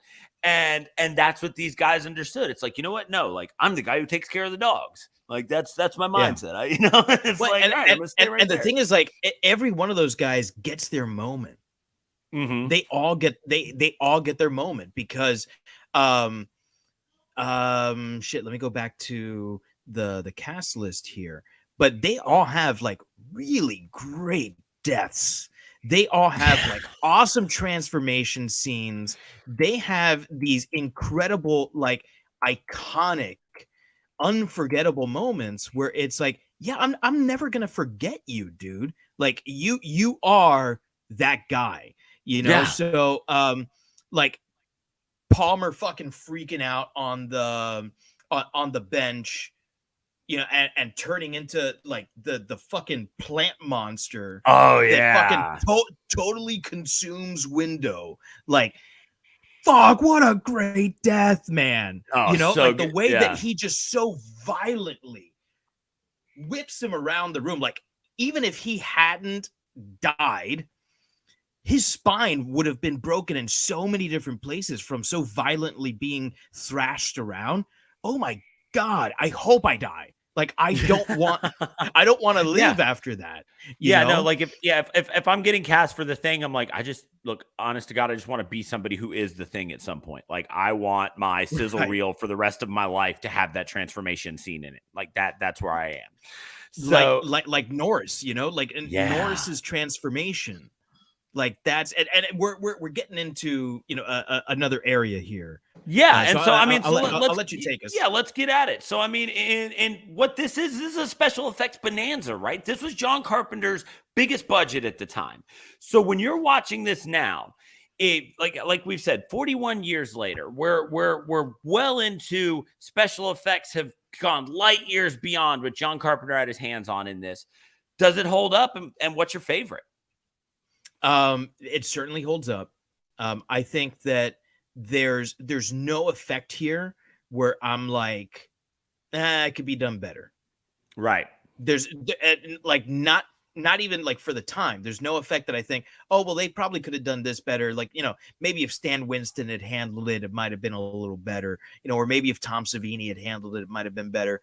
And that's what these guys understood. It's like, you know what? No, like, I'm the guy who takes care of the dogs. Like that's my mindset. It's like, the thing is, like, every one of those guys gets their moment. They all get their moment because Shit, let me go back to the cast list here. But they all have like really great deaths. They all have like awesome transformation scenes. They have these incredible, like iconic, unforgettable moments where it's like, yeah, I'm never gonna forget you, dude. Like you are that guy, you know. Yeah. So like Palmer fucking freaking out on the bench, you know, and turning into like the fucking plant monster Oh that fucking yeah. totally consumes Window. Like, fuck, what a great death, man. Oh, You know, so like the good. way that Yeah. he just so violently whips him around the room. Like, even if he hadn't died, his spine would have been broken in so many different places from so violently being thrashed around. Oh my God, I hope I die. Like, I don't want to live after that. You know? No, like if I'm getting cast for the Thing, I'm like, I just look, honest to God, I just want to be somebody who is the Thing at some point. Like, I want my sizzle Right. reel for the rest of my life to have that transformation scene in it. Like that's where I am. So Like Norris, you know, like Norris's transformation. Like that's and we're getting into, you know, another area here. yeah, and So so I mean, I'll let's let you take us. Yeah, let's get at it. So I mean, and what this is a special effects bonanza, right? This was John Carpenter's biggest budget at the time. So when you're watching this now, it like we've said, 41 years later, we're well into special effects have gone light years beyond what John Carpenter had his hands on in this. Does it hold up? And what's your favorite? It certainly holds up. I think that there's no effect here where I'm like, it could be done better. Right. There's like not even like for the time. There's no effect that I think, oh well, they probably could have done this better. Like, you know, maybe if Stan Winston had handled it, it might have been a little better. You know, or maybe if Tom Savini had handled it, it might have been better.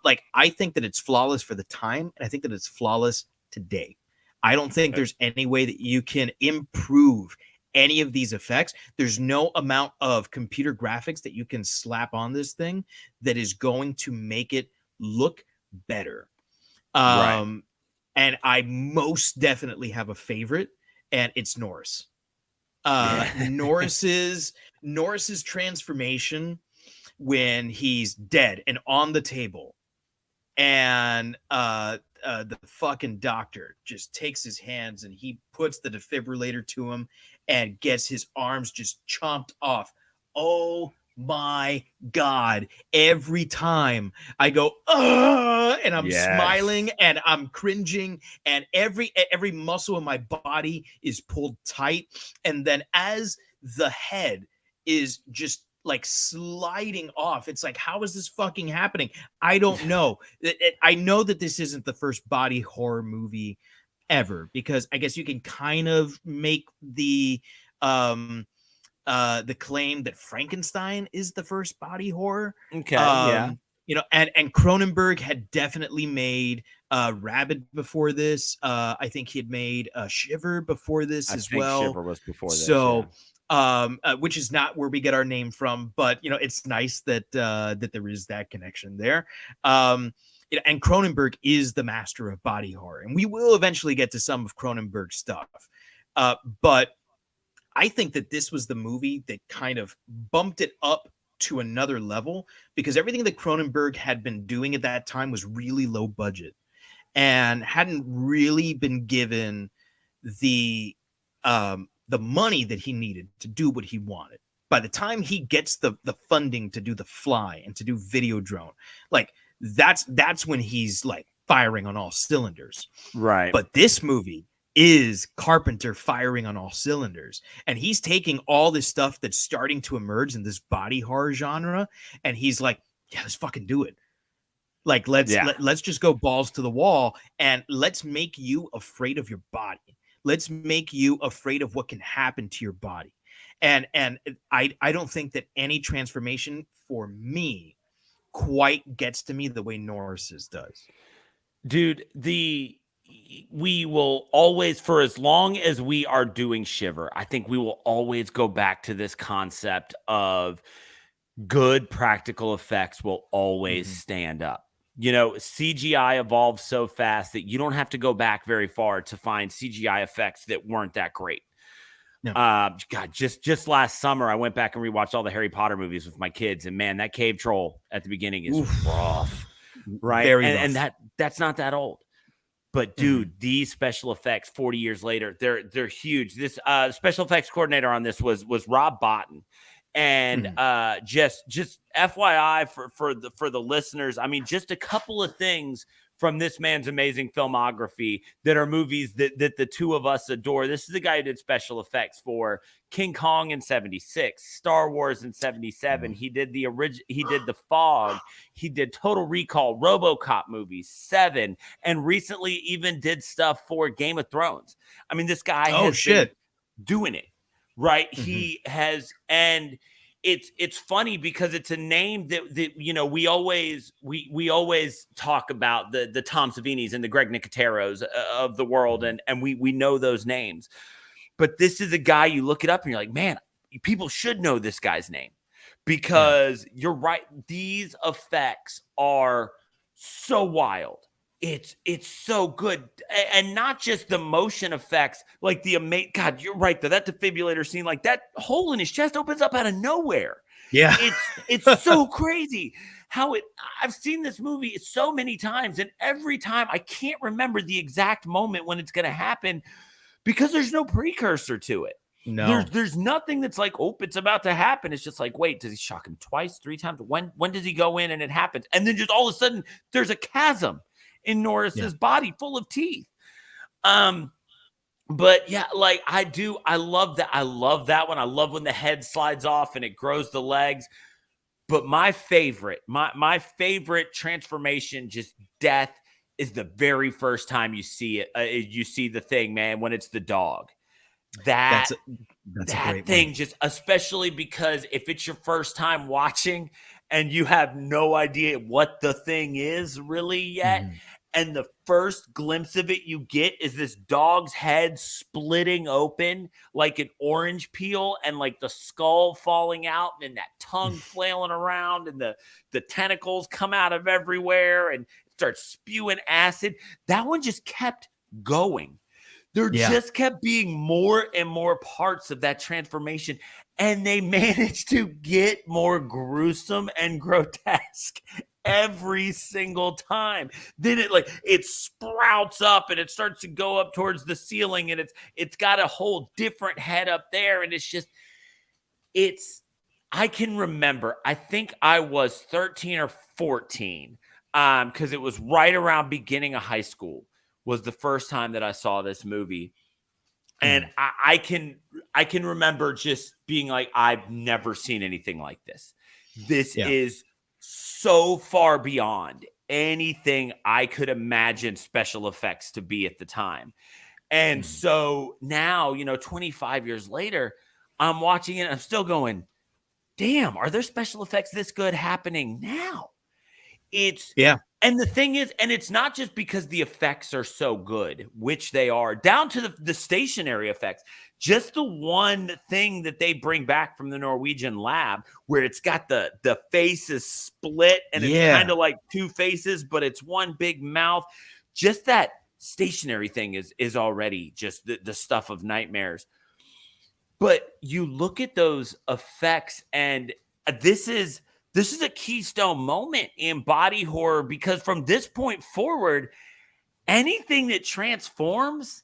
Like I think that it's flawless for the time, and I think that it's flawless today. I don't think there's any way that you can improve any of these effects. There's no amount of computer graphics that you can slap on this thing that is going to make it look better. Right. And I most definitely have a favorite, and it's Norris. Norris's transformation when he's dead and on the table, and the fucking doctor just takes his hands and he puts the defibrillator to him and gets his arms just chomped off. Oh my God. Every time I go, and I'm smiling and I'm cringing, and every muscle in my body is pulled tight. And then as the head is just like sliding off, it's like, how is this fucking happening? I don't know. I know that this isn't the first body horror movie ever, because I guess you can kind of make the claim that Frankenstein is the first body horror. Okay. Yeah. You know, and Cronenberg had definitely made Rabid before this. I think he had made Shiver before this as well. Shiver was before this. So which is not where we get our name from, but you know, it's nice that that there is that connection there. You know, and Cronenberg is the master of body horror, and we will eventually get to some of Cronenberg's stuff. But I think that this was the movie that kind of bumped it up to another level, because everything that Cronenberg had been doing at that time was really low budget and hadn't really been given the money that he needed to do what he wanted. By the time he gets the funding to do The Fly and to do Videodrome, like that's when he's like firing on all cylinders. Right. But this movie is Carpenter firing on all cylinders, and he's taking all this stuff that's starting to emerge in this body horror genre, and he's like, yeah, let's fucking do it. Like, let's just go balls to the wall, and let's make you afraid of your body. Let's make you afraid of what can happen to your body. And I don't think that any transformation for me quite gets to me the way Norris's does. Dude, we will always, for as long as we are doing Shiver, I think we will always go back to this concept of good practical effects will always stand up. CGI evolves so fast that you don't have to go back very far to find CGI effects that weren't that great. No. God, just last summer, I went back and rewatched all the Harry Potter movies with my kids, and man, that cave troll at the beginning is rough, right? Very and rough. that's not that old. But dude, these special effects 40 years later, they're huge. This special effects coordinator on this was Rob Botton. And just FYI for the listeners, I mean, just a couple of things from this man's amazing filmography that are movies that the two of us adore. This is the guy who did special effects for King Kong in 76, Star Wars in 77. He did the Fog. He did Total Recall, RoboCop movies, 7, and recently even did stuff for Game of Thrones. I mean, this guy has been doing it, right? He has, and it's funny because it's a name that we always talk about the Tom Savinis and the Greg Nicoteros of the world, and we know those names. But this is a guy, you look it up and you're like, man, people should know this guy's name, because you're right. These effects are so wild. It's so good. And not just the motion effects, like God, you're right though. That defibrillator scene, like that hole in his chest opens up out of nowhere. Yeah. It's so crazy how I've seen this movie so many times, and every time I can't remember the exact moment when it's going to happen, because there's no precursor to it. No, there's nothing that's like, oh, it's about to happen. It's just like, wait, does he shock him twice, 3 times? When does he go in and it happens? And then just all of a sudden there's a chasm in Norris's body full of teeth. But yeah, like I love that. I love that one. I love when the head slides off and it grows the legs. But my favorite transformation, just death, is the very first time you see it. You see the thing, man, when it's the dog. That's that a great thing one. just, especially because if it's your first time watching and you have no idea what the thing is really yet, and the first glimpse of it you get is this dog's head splitting open like an orange peel, and like the skull falling out, and that tongue flailing around, and the tentacles come out of everywhere and starts spewing acid. That one just kept going. There just kept being more and more parts of that transformation, and they managed to get more gruesome and grotesque every single time. Then it sprouts up and it starts to go up towards the ceiling, and it's got a whole different head up there, and I can remember, I think I was 13 or 14, because it was right around beginning of high school was the first time that I saw this movie. And I can remember just being like, I've never seen anything like this. This is so far beyond anything I could imagine special effects to be at the time. And so now, 25 years later, I'm watching it and I'm still going, damn, are there special effects this good happening now? And the thing is, and it's not just because the effects are so good, which they are, down to the stationary effects. Just the one thing that they bring back from the Norwegian lab, where it's got the faces split and it's kind of like two faces, but it's one big mouth. Just that stationary thing is already just the stuff of nightmares. But you look at those effects, and this is a keystone moment in body horror, because from this point forward, anything that transforms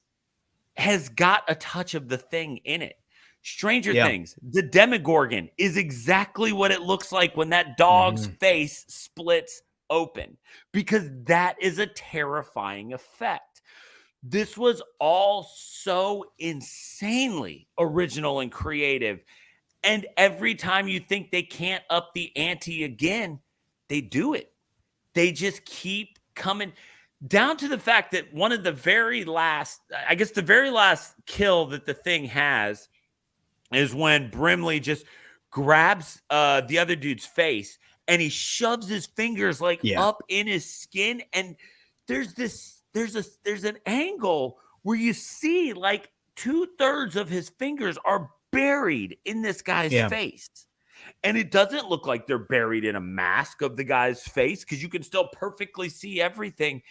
has got a touch of the thing in it. Stranger Things, the Demogorgon is exactly what it looks like when that dog's face splits open, because that is a terrifying effect. This was all so insanely original and creative. And every time you think they can't up the ante again, they do it. They just keep coming, down to the fact that one of the very last kill that the thing has is when Brimley just grabs the other dude's face and he shoves his fingers up in his skin. And there's an angle where you see like 2/3 of his fingers are buried in this guy's face. And it doesn't look like they're buried in a mask of the guy's face because you can still perfectly see everything.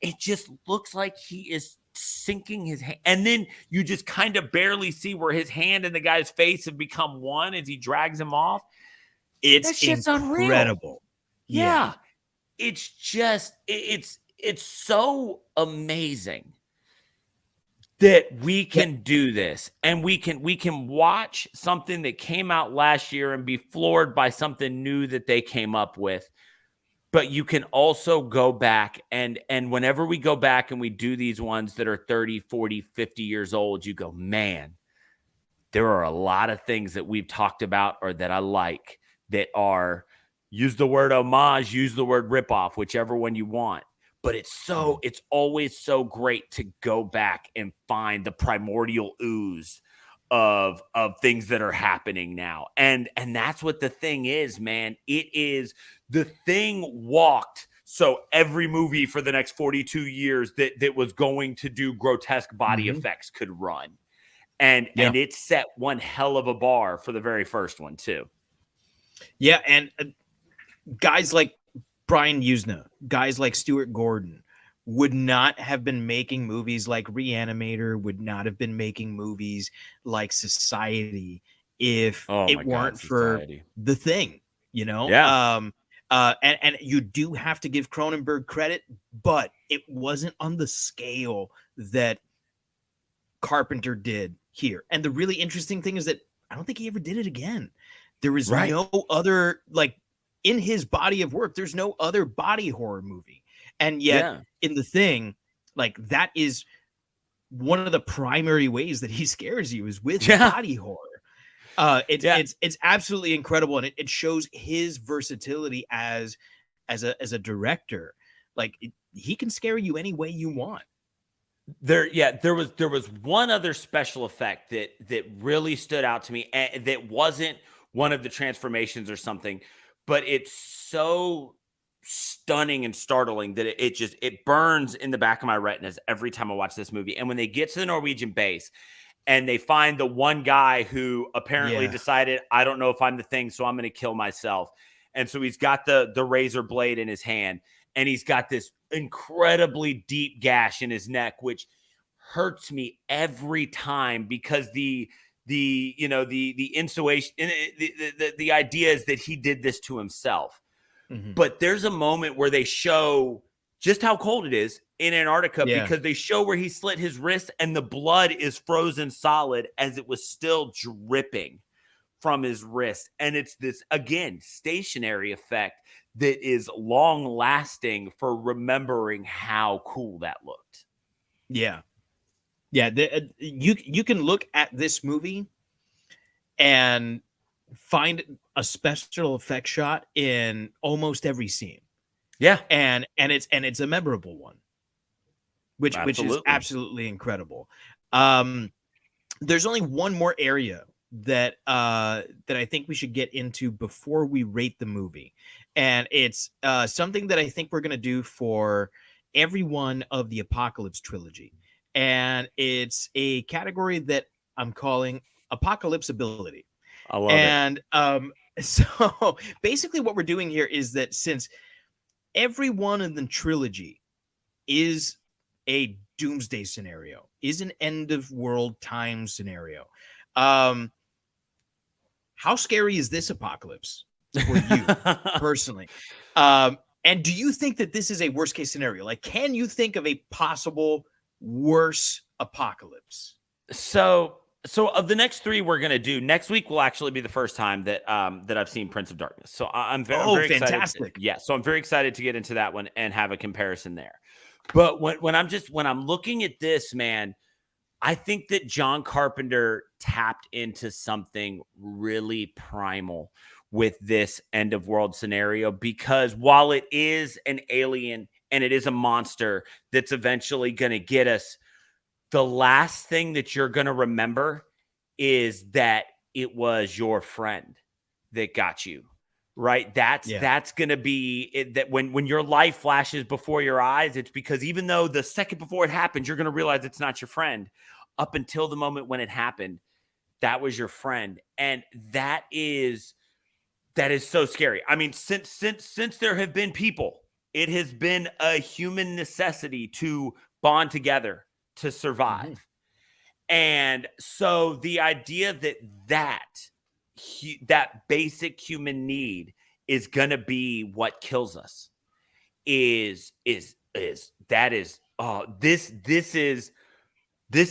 It just looks like he is sinking his hand. And then you just kind of barely see where his hand and the guy's face have become one as he drags him off. It's incredible. Yeah. It's just, it's so amazing that we can do this, and we can watch something that came out last year and be floored by something new that they came up with. But you can also go back and whenever we go back and we do these ones that are 30, 40, 50 years old, you go, man, there are a lot of things that we've talked about or that I like that are, use the word homage, use the word ripoff, whichever one you want. But it's always so great to go back and find the primordial ooze of things that are happening now. And that's what the thing is, man. It is, the thing walked so every movie for the next 42 years that was going to do grotesque body effects could run. And it set one hell of a bar for the very first one too. Yeah, and guys like Brian Usna, guys like Stuart Gordon would not have been making movies like Reanimator, would not have been making movies like Society if it weren't for The Thing, you know? Yeah. And you do have to give Cronenberg credit, but it wasn't on the scale that Carpenter did here. And the really interesting thing is that I don't think he ever did it again. There is no other, like, in his body of work, there's no other body horror movie. And yet in The Thing, like, that is one of the primary ways that he scares you is with body horror. It's absolutely incredible. And it shows his versatility as a director. Like, he can scare you any way you want. There was one other special effect that really stood out to me, and that wasn't one of the transformations or something, but it's so stunning and startling that it burns in the back of my retinas every time I watch this movie. And when they get to the Norwegian base and they find the one guy who apparently decided, I don't know if I'm the thing, so I'm going to kill myself. And so he's got the razor blade in his hand, and he's got this incredibly deep gash in his neck, which hurts me every time because the insinuation, the idea is that he did this to himself. But there's a moment where they show just how cold it is in Antarctica because they show where he slit his wrist and the blood is frozen solid as it was still dripping from his wrist. And it's this, again, stationary effect that is long lasting for remembering how cool that looked. Yeah. You can look at this movie and find a special effect shot in almost every scene. Yeah. And it's a memorable one, which is absolutely incredible. There's only one more area that I think we should get into before we rate the movie. And it's something that I think we're going to do for every one of the Apocalypse trilogy. And it's a category that I'm calling Apocalypse Ability. I love it. So basically what we're doing here is that since every one of the trilogy is a doomsday scenario, is an end of world time scenario, how scary is this apocalypse for you personally? And do you think that this is a worst case scenario? Like, can you think of a possible worse apocalypse? So of the next three we're going to do, next week will actually be the first time that I've seen Prince of Darkness. So I'm very fantastic. excited. So I'm very excited to get into that one and have a comparison there. But when I'm looking at this, man, I think that John Carpenter tapped into something really primal with this end of world scenario, because while it is an alien and it is a monster that's eventually going to get us, the last thing that you're going to remember is that it was your friend that got you, right? That's going to be it, that when your life flashes before your eyes, it's because even though the second before it happened, you're going to realize it's not your friend. Up until the moment when it happened, that was your friend. And that is That is so scary. I mean, since there have been people, it has been a human necessity to bond together to survive. Mm-hmm. And so the idea that basic human need is going to be what kills us is this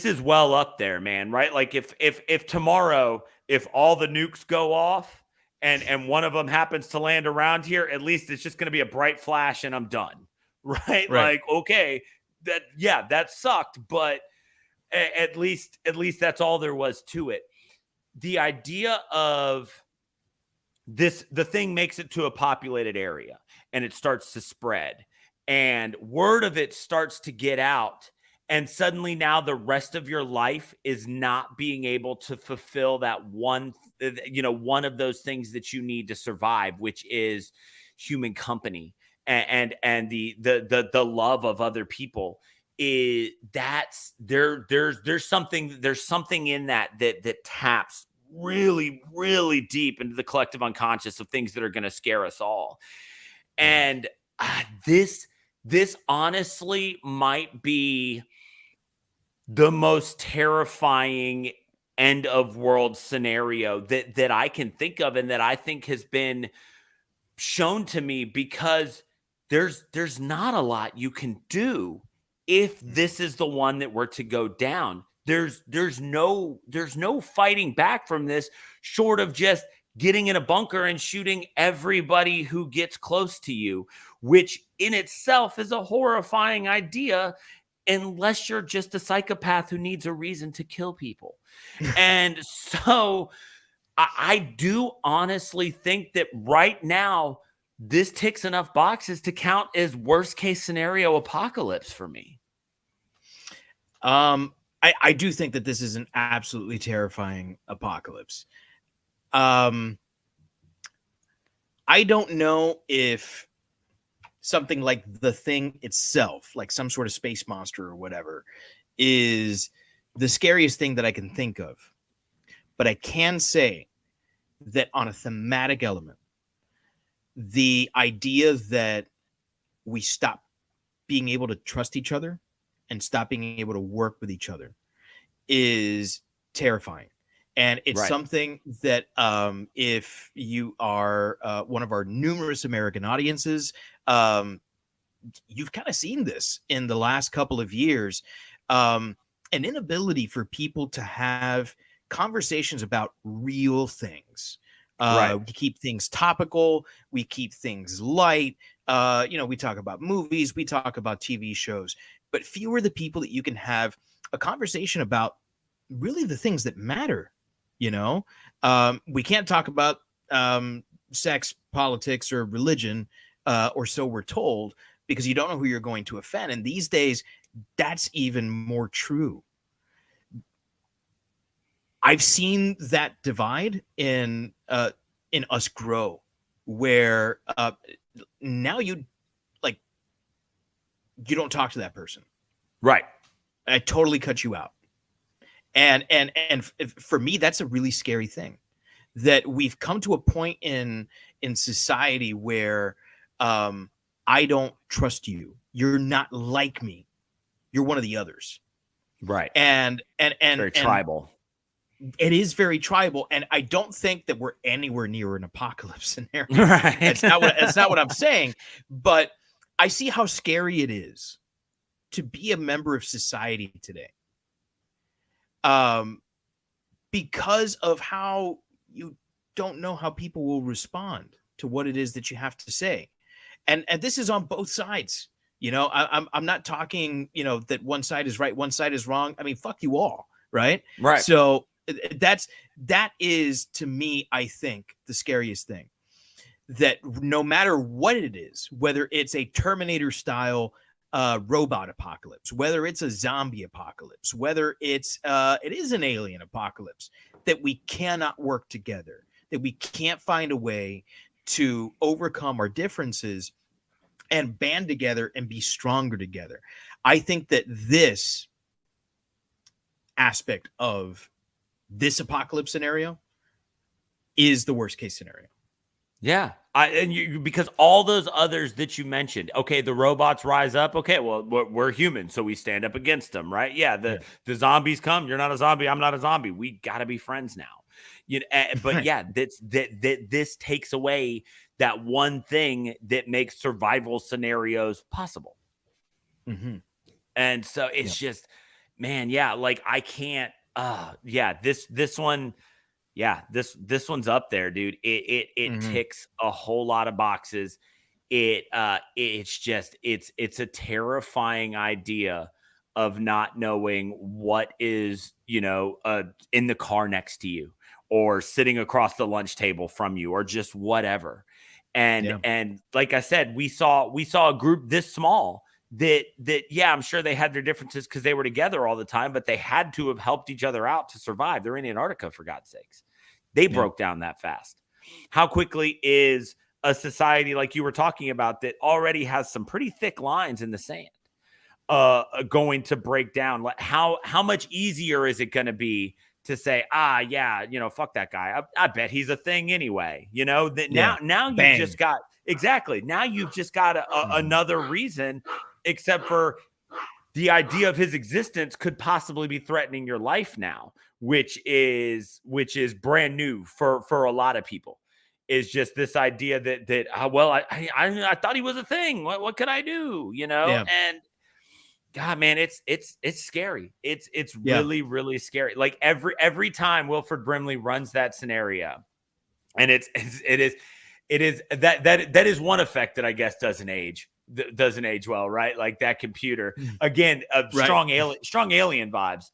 is well up there, man, right? Like if tomorrow, if all the nukes go off and one of them happens to land around here, at least it's just going to be a bright flash and I'm done. Right? Like, okay, that sucked, but at least that's all there was to it. The idea of the thing makes it to a populated area and it starts to spread and word of it starts to get out. And suddenly now the rest of your life is not being able to fulfill that one of those things that you need to survive, which is human company and the love of other people. There's something in that taps really, really deep into the collective unconscious of things that are going to scare us all. And this honestly might be the most terrifying end of world scenario that I can think of and that I think has been shown to me, because there's not a lot you can do if this is the one that were to go down. There's no fighting back from this short of just getting in a bunker and shooting everybody who gets close to you, which in itself is a horrifying idea unless you're just a psychopath who needs a reason to kill people. And so I do honestly think that right now this ticks enough boxes to count as worst case scenario apocalypse for me. I do think that this is an absolutely terrifying apocalypse. I don't know if something like the thing itself, like some sort of space monster or whatever, is the scariest thing that I can think of. But I can say that on a thematic element, the idea that we stop being able to trust each other and stop being able to work with each other is terrifying. And it's something that if you are one of our numerous American audiences, you've kind of seen this in the last couple of years, an inability for people to have conversations about real things. We keep things topical. We keep things light. We talk about movies. We talk about TV shows. But fewer the people that you can have a conversation about really the things that matter. We can't talk about sex, politics, or religion, or so we're told, because you don't know who you're going to offend. And these days, that's even more true. I've seen that divide in us grow, where now you don't talk to that person. Right. I totally cut you out. And for me, that's a really scary thing, that we've come to a point in society where I don't trust you. You're not like me. You're one of the others. Right. And very tribal. It is very tribal. And I don't think that we're anywhere near an apocalypse scenario. Right. That's not what I'm saying. But I see how scary it is to be a member of society today. Because of how you don't know how people will respond to what it is that you have to say. And this is on both sides. I'm not talking, that one side is right, one side is wrong. I mean, fuck you all. Right. Right. So that is, to me, I think, the scariest thing, that no matter what it is, whether it's a Terminator style robot apocalypse, whether it's a zombie apocalypse, whether it is an alien apocalypse, that we cannot work together, that we can't find a way to overcome our differences and band together and be stronger together. I think that this aspect of this apocalypse scenario is the worst case scenario. Yeah. Because all those others that you mentioned, okay, the robots rise up. Okay, well, we're human, so we stand up against them, right? Yeah, the zombies come. You're not a zombie. I'm not a zombie. We got to be friends now. But Right. yeah, this takes away that one thing that makes survival scenarios possible. Mm-hmm. And so it's just, man, yeah, like I can't. This one. Yeah, this one's up there, dude. It ticks a whole lot of boxes. It's a terrifying idea of not knowing what is, in the car next to you or sitting across the lunch table from you or just whatever. And like I said, we saw a group this small that yeah, I'm sure they had their differences because they were together all the time, but they had to have helped each other out to survive. They're in Antarctica, for God's sakes. They broke down that fast. How quickly is a society like you were talking about that already has some pretty thick lines in the sand going to break down? How much easier is it going to be to say, fuck that guy. I bet he's a thing anyway. Now you've just got now you've just got another reason, except for the idea of his existence could possibly be threatening your life now, which is brand new for a lot of people. Is just this idea that I thought he was a thing. What could I do? And God, man, it's scary. It's really, really scary. Like every time Wilford Brimley runs that scenario, and it is that is one effect that I guess doesn't age well, right? Like that computer again, strong alien vibes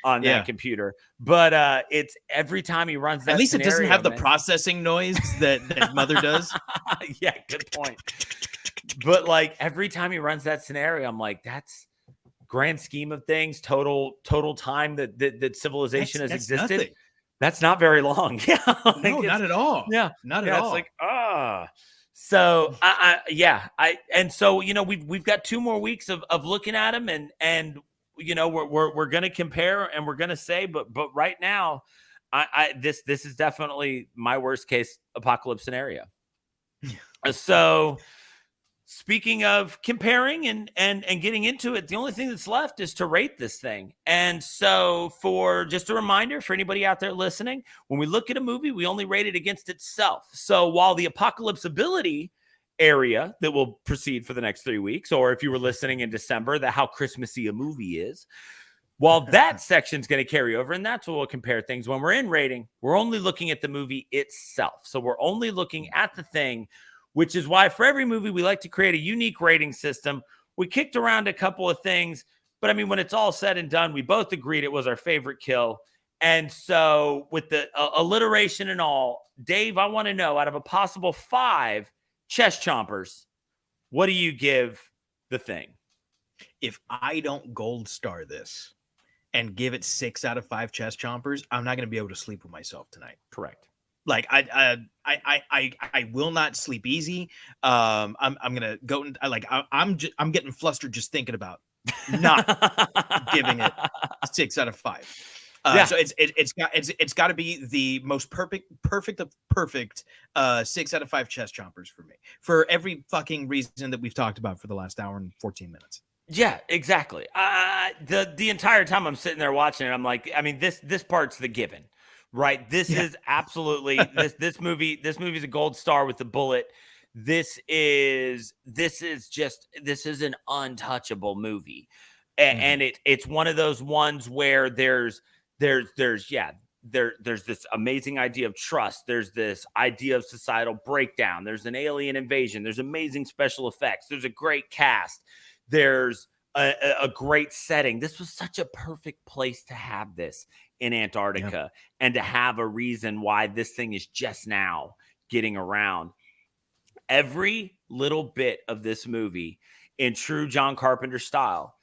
on that computer. But it's every time he runs that. At least scenario, it doesn't have the processing noise that Mother does. Yeah, good point. But like every time he runs that scenario, I'm like, that's grand scheme of things, total time that civilization has existed. Nothing. That's not very long. Yeah, no, not at all. Yeah, not at all. It's like So and so we've got 2 more weeks of looking at them and we're gonna compare and we're gonna say, but right now, this is definitely my worst case apocalypse scenario. So speaking of comparing and getting into it, the only thing that's left is to rate this thing. And so for just a reminder for anybody out there listening, when we look at a movie, we only rate it against itself. So while the apocalypse ability area that will proceed for the next 3 weeks, or if you were listening in December, the how Christmassy a movie is, while that section's going to carry over, and that's what we'll compare things. When we're in rating, we're only looking at the movie itself. So we're only looking at the thing, which is why for every movie, we like to create a unique rating system. We kicked around a couple of things, but I mean, when it's all said and done, we both agreed it was our favorite kill. And so with the alliteration and all, Dave, I want to know, out of a possible 5 chest chompers, what do you give the thing? If I don't gold star this and give it 6 out of 5 chest chompers, I'm not going to be able to sleep with myself tonight. Correct. Like I will not sleep easy. I'm gonna go and I'm getting flustered just thinking about not giving it 6 out of 5. So it's got to be the most perfect 6 out of 5 chest chompers for me, for every fucking reason that we've talked about for the last hour and 14 minutes. Yeah, exactly. The entire time I'm sitting there watching it, I'm like, I mean, this part's the given. Right. This is absolutely this movie. This movie's a gold star with the bullet. This is an untouchable movie. And it's one of those ones where there's this amazing idea of trust. There's this idea of societal breakdown. There's an alien invasion. There's amazing special effects. There's a great cast. There's a great setting. This was such a perfect place to have this in Antarctica and to have a reason why this thing is just now getting around. Every little bit of this movie in true John Carpenter style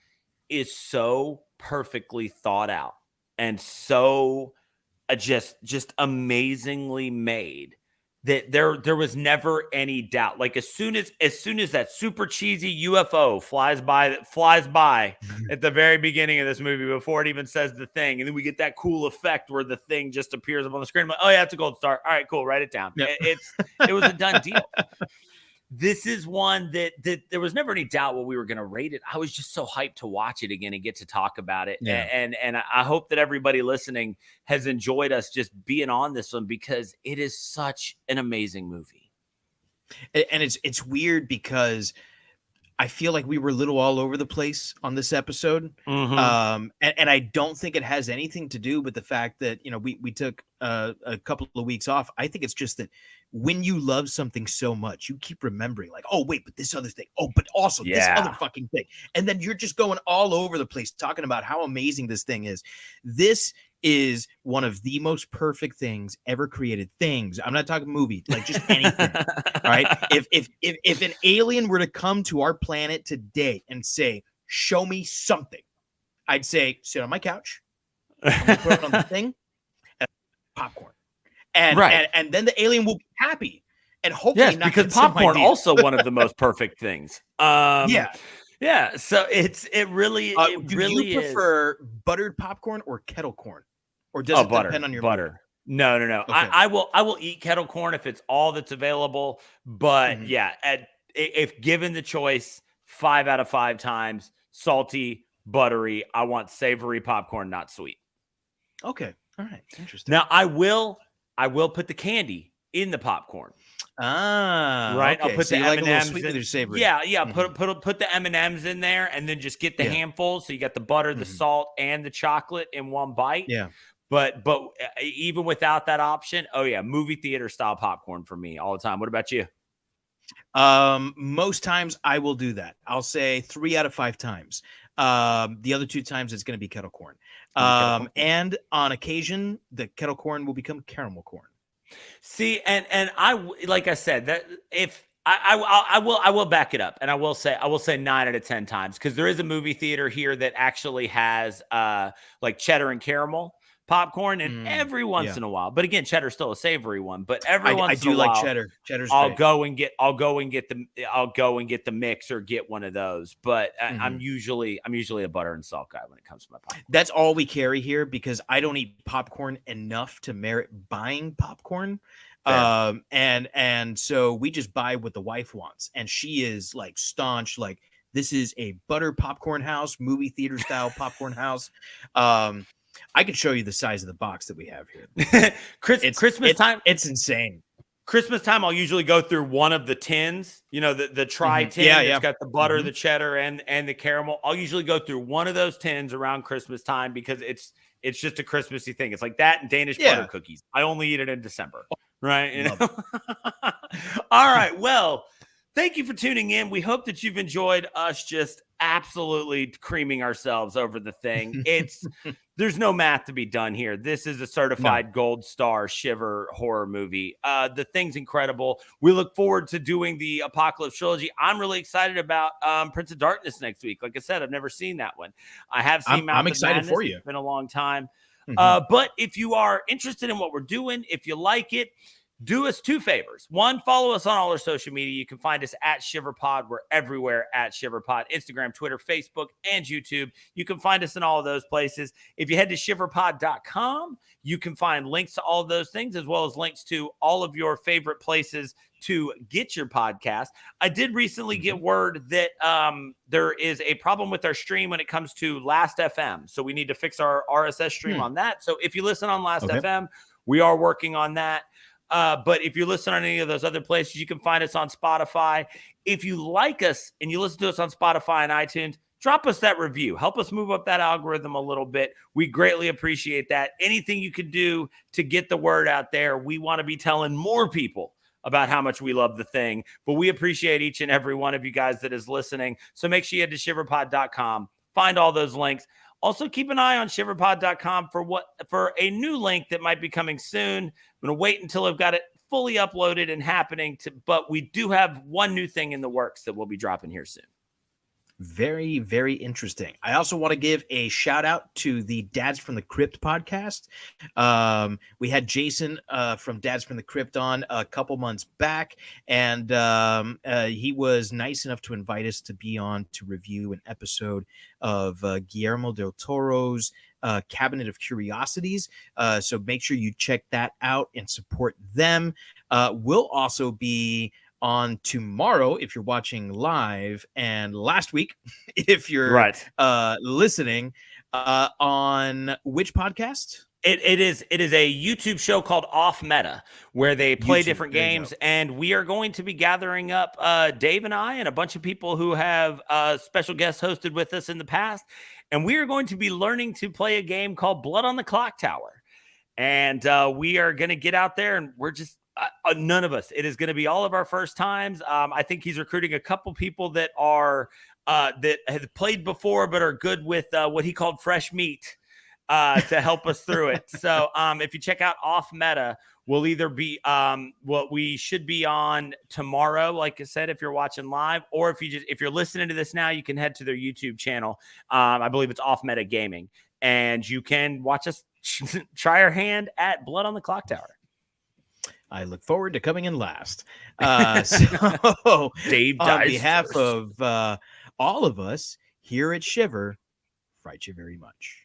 is so perfectly thought out and so just amazingly made that there was never any doubt. Like as soon as that super cheesy UFO flies by at the very beginning of this movie before it even says the thing, and then we get that cool effect where the thing just appears up on the screen. I'm like, oh yeah, it's a gold star. All right, cool, write it down. Yep. It was a done deal. This is one that there was never any doubt what we were going to rate it. I was just so hyped to watch it again and get to talk about it. Yeah. And I hope that everybody listening has enjoyed us just being on this one, because it is such an amazing movie. And it's weird because I feel like we were a little all over the place on this episode. Mm-hmm. And I don't think it has anything to do with the fact that, we took a couple of weeks off. I think it's just that when you love something so much, you keep remembering like, oh, wait, but this other thing. Oh, but also this other fucking thing. And then you're just going all over the place talking about how amazing this thing is. This is one of the most perfect things ever created. Things. I'm not talking movie, like just anything. All right. If an alien were to come to our planet today and say, show me something, I'd say, sit on my couch, I'm gonna put it on the thing, and popcorn. And, right. and then the alien will be happy. And hopefully not because popcorn also one of the most perfect things. Yeah. So it really you prefer buttered popcorn or kettle corn? Or does it depend on your butter? No. Okay. I will eat kettle corn if it's all that's available. But if given the choice 5 out of 5 times, salty, buttery, I want savory popcorn, not sweet. Okay. All right. Interesting. Now I will put the candy in the popcorn. Right. Okay. I'll put so the like M&Ms sweet with your savory. Yeah. Put the M&Ms in there, and then just get the handful. So you got the butter, the salt, and the chocolate in one bite. Yeah. But even without that option, movie theater style popcorn for me all the time. What about you? Most times I will do that. I'll say 3 out of 5 times. The other 2 times it's going to be kettle corn. And on occasion, the kettle corn will become caramel corn. See, and I, like I said, that if I will back it up, and I will say 9 out of 10 times, because there is a movie theater here that actually has like cheddar and caramel popcorn, and every once in a while, but again, cheddar's still a savory one, but every once in a while, I do like cheddar. Cheddar's I'll great. go and get the mix or get one of those. But I'm usually a butter and salt guy when it comes to my popcorn. That's all we carry here, because I don't eat popcorn enough to merit buying popcorn. And so we just buy what the wife wants, and she is like staunch, like this is a butter popcorn house, movie theater style popcorn house. I could show you the size of the box that we have here. Christmas time, it's insane. Christmas time, I'll usually go through one of the tins, the tri tin. It's got the butter, the cheddar, and the caramel. I'll usually go through one of those tins around Christmas time, because it's just a Christmassy thing. It's like that and Danish butter cookies. I only eat it in December, right? All right. Well, thank you for tuning in. We hope that you've enjoyed us just absolutely creaming ourselves over the thing. There's no math to be done here. This is a certified gold star Shiver horror movie. The thing's incredible. We look forward to doing the Apocalypse Trilogy. I'm really excited about Prince of Darkness next week. Like I said, I've never seen that one. I have seen I'm excited for you. It's been a long time. But if you are interested in what we're doing, if you like it, do us 2 favors. 1, follow us on all our social media. You can find us at ShiverPod. We're everywhere at ShiverPod. Instagram, Twitter, Facebook, and YouTube. You can find us in all of those places. If you head to shiverpod.com, you can find links to all of those things, as well as links to all of your favorite places to get your podcast. I did recently get word that there is a problem with our stream when it comes to Last.fm. So we need to fix our RSS stream on that. So if you listen on Last.fm, we are working on that. But if you listen on any of those other places, you can find us on Spotify. If you like us and you listen to us on Spotify and iTunes, drop us that review. Help us move up that algorithm a little bit. We greatly appreciate that. Anything you can do to get the word out there. We want to be telling more people about how much we love the thing. But we appreciate each and every one of you guys that is listening. So make sure you head to shiverpod.com. Find all those links. Also, keep an eye on shiverpod.com for a new link that might be coming soon. I'm going to wait until I've got it fully uploaded and happening. But we do have one new thing in the works that we'll be dropping here soon. Very, very interesting. I also want to give a shout out to the Dads from the Crypt podcast. We had Jason from Dads from the Crypt on a couple months back, and he was nice enough to invite us to be on to review an episode of Guillermo del Toro's Cabinet of Curiosities. So make sure you check that out and support them. We'll also be on tomorrow if you're watching live, and last week if you're listening on which podcast? It is a YouTube show called Off Meta, where they play different games, and we are going to be gathering up Dave and I and a bunch of people who have special guests hosted with us in the past, and we are going to be learning to play a game called Blood on the Clock Tower. And we are going to get out there, and we're just none of us. It is going to be all of our first times. I think he's recruiting a couple people that are that have played before but are good with what he called fresh meat to help us through it. So if you check out Off Meta, we'll either be we should be on tomorrow, like I said, if you're watching live, or if you're listening to this now, you can head to their YouTube channel. I believe it's Off Meta Gaming, and you can watch us try our hand at Blood on the Clock Tower. I look forward to coming in last. So Dave on behalf of all of us here at Shiver, fright you very much.